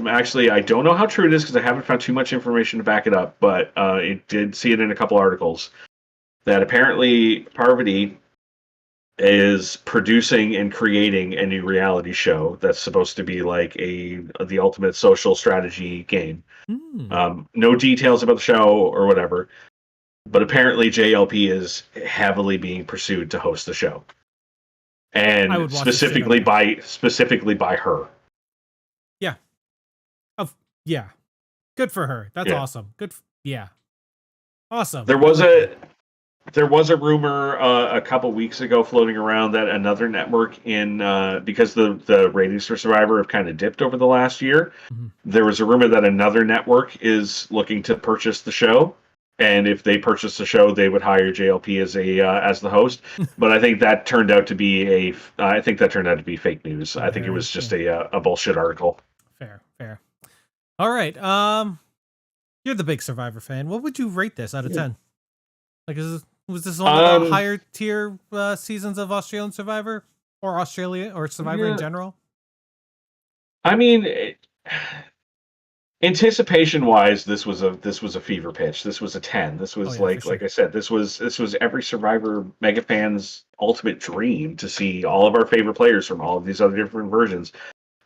don't know how true it is because I haven't found too much information to back it up, but it did see it in a couple articles that apparently Parvati is producing and creating a new reality show that's supposed to be like the ultimate social strategy game. Hmm. No details about the show or whatever, but apparently JLP is heavily being pursued to host the show, I and would watch the shit out of specifically by her. Yeah. Of yeah. Good for her. That's Yeah. awesome. Good. Yeah. Awesome. There I was like that. there was a rumor a couple weeks ago floating around that another network in because the ratings for Survivor have kind of dipped over the last year. Mhm. There was a rumor that another network is looking to purchase the show, and if they purchase the show, they would hire JLP as the host. But I think that turned out to be fake news. I think it Very, was just yeah. a bullshit article. Fair, fair. All right. You're the big Survivor fan. What would you rate this out of 10? Like, was this one of the Um, higher tier seasons of Australian Survivor or Australia or Survivor in yeah, general? I mean, anticipation wise, this was a fever pitch. This was a 10. This Oh was yeah, for like sure. I said, this was every Survivor mega fan's ultimate dream to see all of our favorite players from all of these other different versions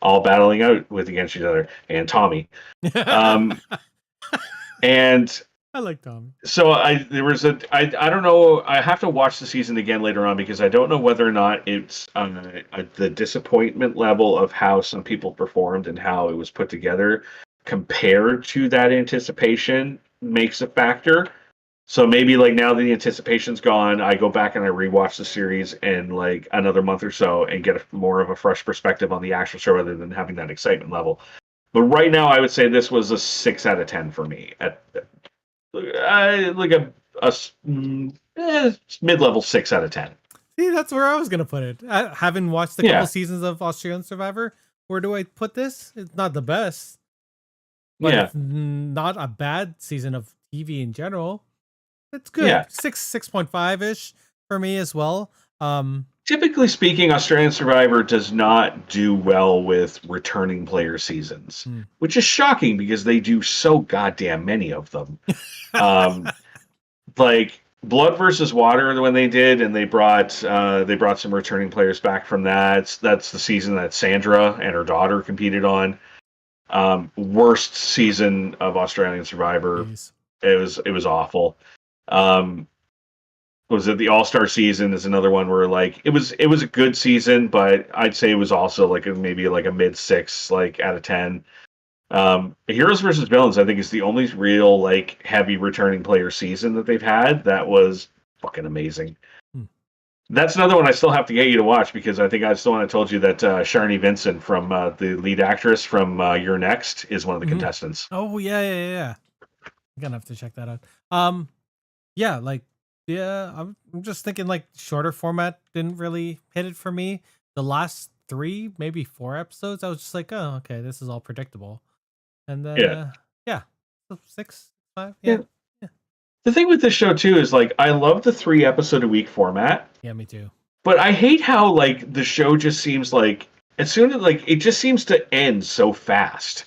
all battling out with against each other and Tommy. Um, and I like Tommy. so I don't know. I have to watch the season again later on because I don't know whether or not it's the disappointment level of how some people performed and how it was put together compared to that anticipation makes a factor. So maybe like now that the anticipation's gone, I go back and I rewatch the series in like another month or so and get more of a fresh perspective on the actual show rather than having that excitement level. But right now, I would say this was a 6 out of 10 for me. At like mid-level 6 out of 10. See, that's where I was gonna put it. Having watched a couple Yeah, seasons of Australian Survivor, where do I put this? It's not the best, but yeah, it's not a bad season of TV in general. It's good. yeah. 6.5 ish for me as well. Typically speaking, Australian Survivor does not do well with returning player seasons, Hmm. which is shocking because they do so goddamn many of them. Um, like Blood versus Water when they did, and they brought some returning players back from that. That's the season that Sandra and her daughter competed on. Worst season of Australian Survivor. Jeez. It was awful. Um, was it the All Star season? Is another one where like it was a good season, but I'd say it was also like maybe like a mid 6 like out of 10. Heroes versus Villains, I think, is the only real like heavy returning player season that they've had that was fucking amazing. Hmm. That's another one I still have to get you to watch because I think I still want to told you that Sharni Vincent from the lead actress from You're Next is one of the Mhm. contestants. Oh yeah. I'm gonna have to check that out. Yeah, like yeah, I'm just thinking like shorter format didn't really hit it for me. The last 3, maybe 4 episodes, I was just like, oh, okay, this is all predictable. And then Yeah, yeah, so 6, 5, yeah, yeah. yeah, The thing with this show too is like I love the 3 episode a week format, yeah, me too. but I hate how like the show just seems like as soon as like it just seems to end so fast.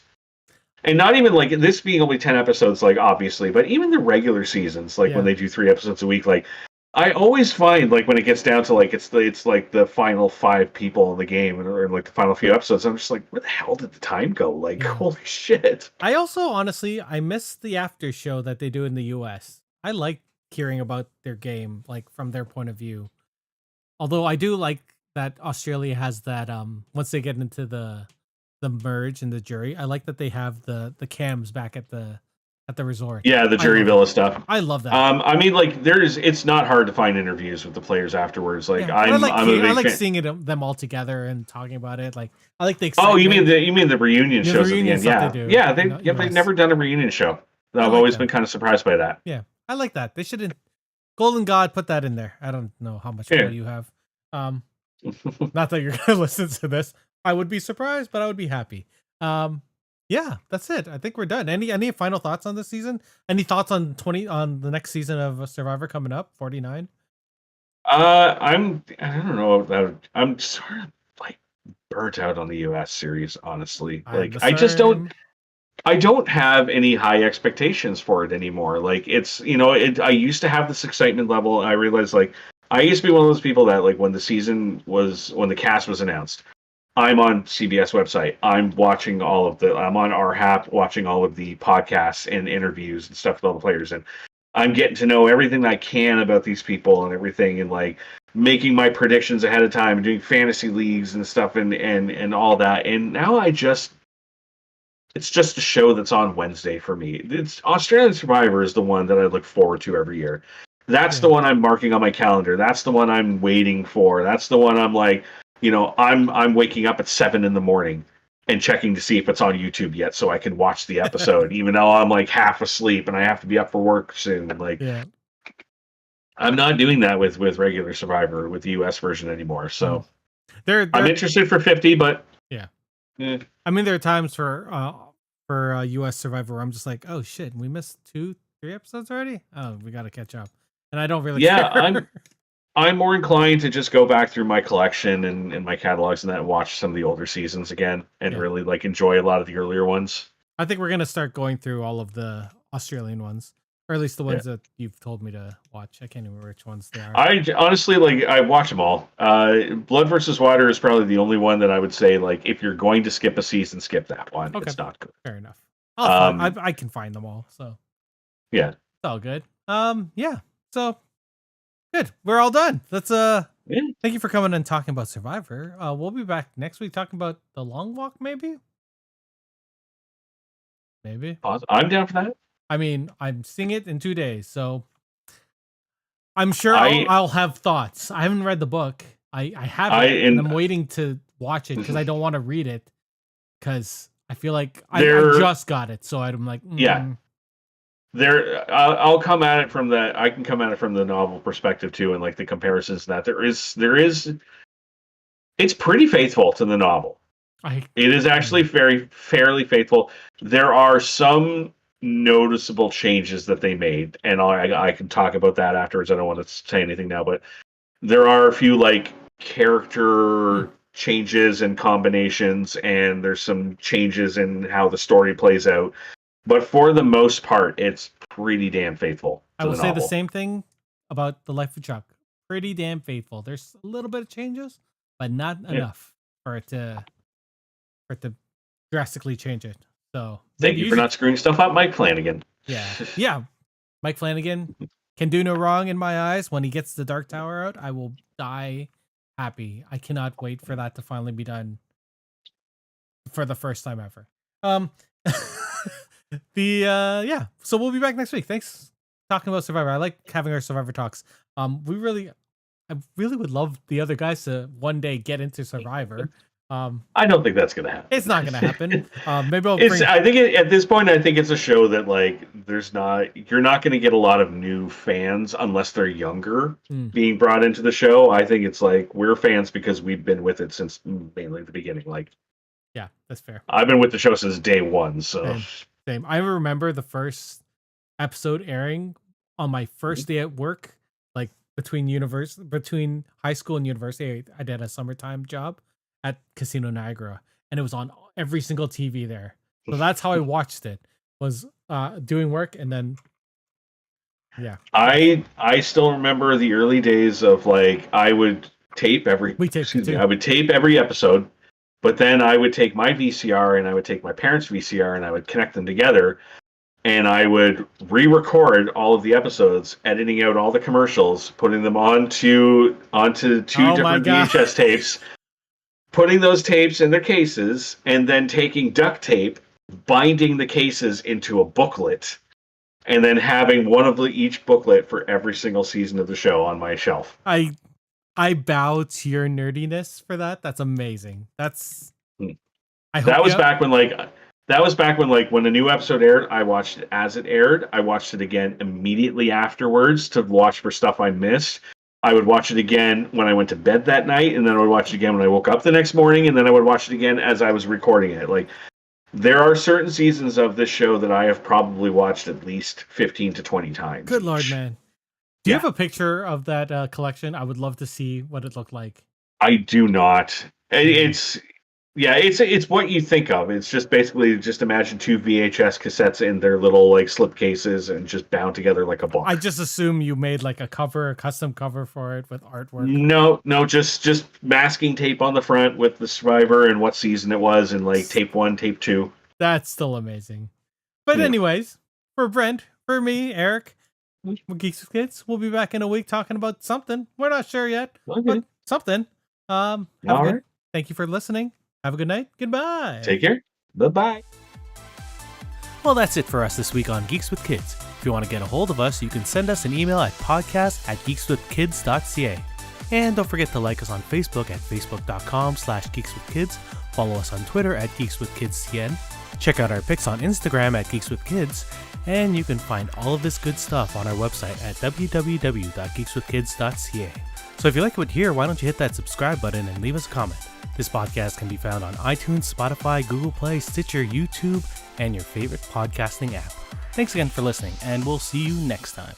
And not even like this being only 10 episodes, like obviously, but even the regular seasons, like when Yeah. they do 3 episodes a week, like I always find like when it gets down to like it's like the final 5 people in the game or like the final few episodes, I'm just like, where the hell did the time go? Like, Yeah. holy shit. I also honestly I miss the after show that they do in the US. I like hearing about their game like from their point of view. Although I do like that Australia has that once they get into the merge and the jury, I like that they have the cams back at the resort. Yeah, the I Jury love that. Villa stuff. I love that. I mean, like it's not hard to find interviews with the players afterwards. Like Yeah, and I'm a I big like fan. seeing them all together and talking about it. Like I like the Oh, excitement. you mean the reunion You know, the shows at the reunion end? stuff they Yeah, do yeah. in They've US. never done a reunion show. I I've like always been them. kind of surprised by that. Yeah, I like that. They shouldn't. Golden God put that in there. I don't know how much Yeah. pull you have. Um, Not that you're gonna listen to this. I would be surprised, but I would be happy. Um, yeah, that's it. I think we're done. Any final thoughts on this season? Any thoughts on 20 on the next season of Survivor coming up? 49. I don't know about I'm sort of like burnt out on the US series, honestly. I'm Like the same. I don't have any high expectations for it anymore. Like it's you know, I used to have this excitement level. I realized like I used to be one of those people that like when the cast was announced, I'm on CBS website. I'm on our app watching all of the podcasts and interviews and stuff with all the players, and I'm getting to know everything I can about these people and everything, and like making my predictions ahead of time and doing fantasy leagues and stuff and all that. And now it's just a show that's on Wednesday for me. It's Australian Survivor is the one that I look forward to every year. That's the Yeah. one I'm marking on my calendar. That's the one I'm waiting for. That's the one I'm like, I'm waking up at 7 in the morning and checking to see if it's on YouTube yet so I can watch the episode, even though I'm like half asleep and I have to be up for work soon. Like Yeah. I'm not doing that with regular Survivor with the US version anymore. So There, I'm there, interested for 50, but yeah. eh. I mean, there are times for U.S. Survivor where I'm just like, oh shit, we missed 2, 3 episodes already. Oh, we got to catch up, and I don't really Yeah, care. I'm more inclined to just go back through my collection and my catalogs and that and watch some of the older seasons again and Yeah. really like enjoy a lot of the earlier ones. I think we're gonna start going through all of the Australian ones, or at least the Yeah. ones that you've told me to watch. I can't remember which ones they are. Honestly like I watch them all. Blood versus Water is probably the only one that I would say like if you're going to skip a season, skip that one. Okay. It's not good. Fair enough. I'll find. I can find them all, so Yeah. it's all good. Yeah. So good. We're all done. Let's Yeah. Thank you for coming and talking about Survivor. We'll be back next week talking about the Long Walk, maybe. Maybe. I'm down for that. I mean, I'm seeing it in 2 days, so I'm sure I I'll have thoughts. I haven't read the book. I have I it, and I'm and waiting to watch it because I don't want to read it because I feel like I there just got it, so I'm like, yeah. I'll come at it from the I can come at it from the novel perspective too and like the comparisons that there is it's pretty faithful to the novel. It is actually very fairly faithful. There are some noticeable changes that they made, and I can talk about that afterwards. I don't want to say anything now, but there are a few like character changes and combinations, and there's some changes in how the story plays out. But for the most part, it's pretty damn faithful I to will the say the novel. same thing about The Life of Chuck. Pretty damn faithful. There's a little bit of changes, but not Yeah. enough for it to drastically change it. So Thank maybe you for not screwing stuff up, Mike Flanagan. yeah. Mike Flanagan can do no wrong in my eyes. When he gets the Dark Tower out, I will die happy. I cannot wait for that to finally be done for the first time ever. Yeah. So we'll be back next week. Thanks talking about Survivor. I like having our Survivor talks. I really would love the other guys to one day get into Survivor. I don't think that's gonna happen. It's not gonna happen. Maybe I'll It's. bring. I think at this point, I think it's a show that like you're not going to get a lot of new fans unless they're younger being brought into the show. I think it's like we're fans because we've been with it since mainly the beginning. Like, yeah, that's fair. I've been with the show since day one. So Same. I remember the first episode airing on my first day at work, like between high school and university. I did a summertime job at Casino Niagara, and it was on every single TV there. So that's how I watched it. Was doing work, and then yeah. I still remember the early days of like I would tape every. I would tape every episode, but then I would take my VCR and I would take my parents' VCR and I would connect them together, and I would re-record all of the episodes, editing out all the commercials, putting them onto two different VHS tapes. Putting those tapes in their cases, and then taking duct tape, binding the cases into a booklet, and then having one of each booklet for every single season of the show on my shelf. I bow to your nerdiness for that. That's amazing. That's. That was back when when a new episode aired, I watched it as it aired. I watched it again immediately afterwards to watch for stuff I missed. I would watch it again when I went to bed that night, and then I would watch it again when I woke up the next morning, and then I would watch it again as I was recording it. Like, there are certain seasons of this show that I have probably watched at least 15 to 20 times. Good Lord, man. Do you have a picture of that collection? I would love to see what it looked like. I do not. It's what you think of. It's just basically just imagine 2 VHS cassettes in their little like slip cases and just bound together like a book. I just assume you made like a custom cover for it with artwork. No, just masking tape on the front with the Survivor and what season it was and like tape 1, tape 2. That's still amazing. But anyways, for Brent, for me, Eric, we're Geeks with Kids. We'll be back in a week talking about something. We're not sure yet, but something. Thank you for listening. Have a good night. Goodbye. Take care. Bye-bye. Well, that's it for us this week on Geeks with Kids. If you want to get a hold of us, you can send us an email at podcast@geekswithkids.ca. And don't forget to like us on Facebook at facebook.com/geekswithkids. Follow us on Twitter at geekswithkidscn. Check out our pics on Instagram at geekswithkids. And you can find all of this good stuff on our website at www.geekswithkids.ca. So if you like what you hear, why don't you hit that subscribe button and leave us a comment. This podcast can be found on iTunes, Spotify, Google Play, Stitcher, YouTube, and your favorite podcasting app. Thanks again for listening, and we'll see you next time.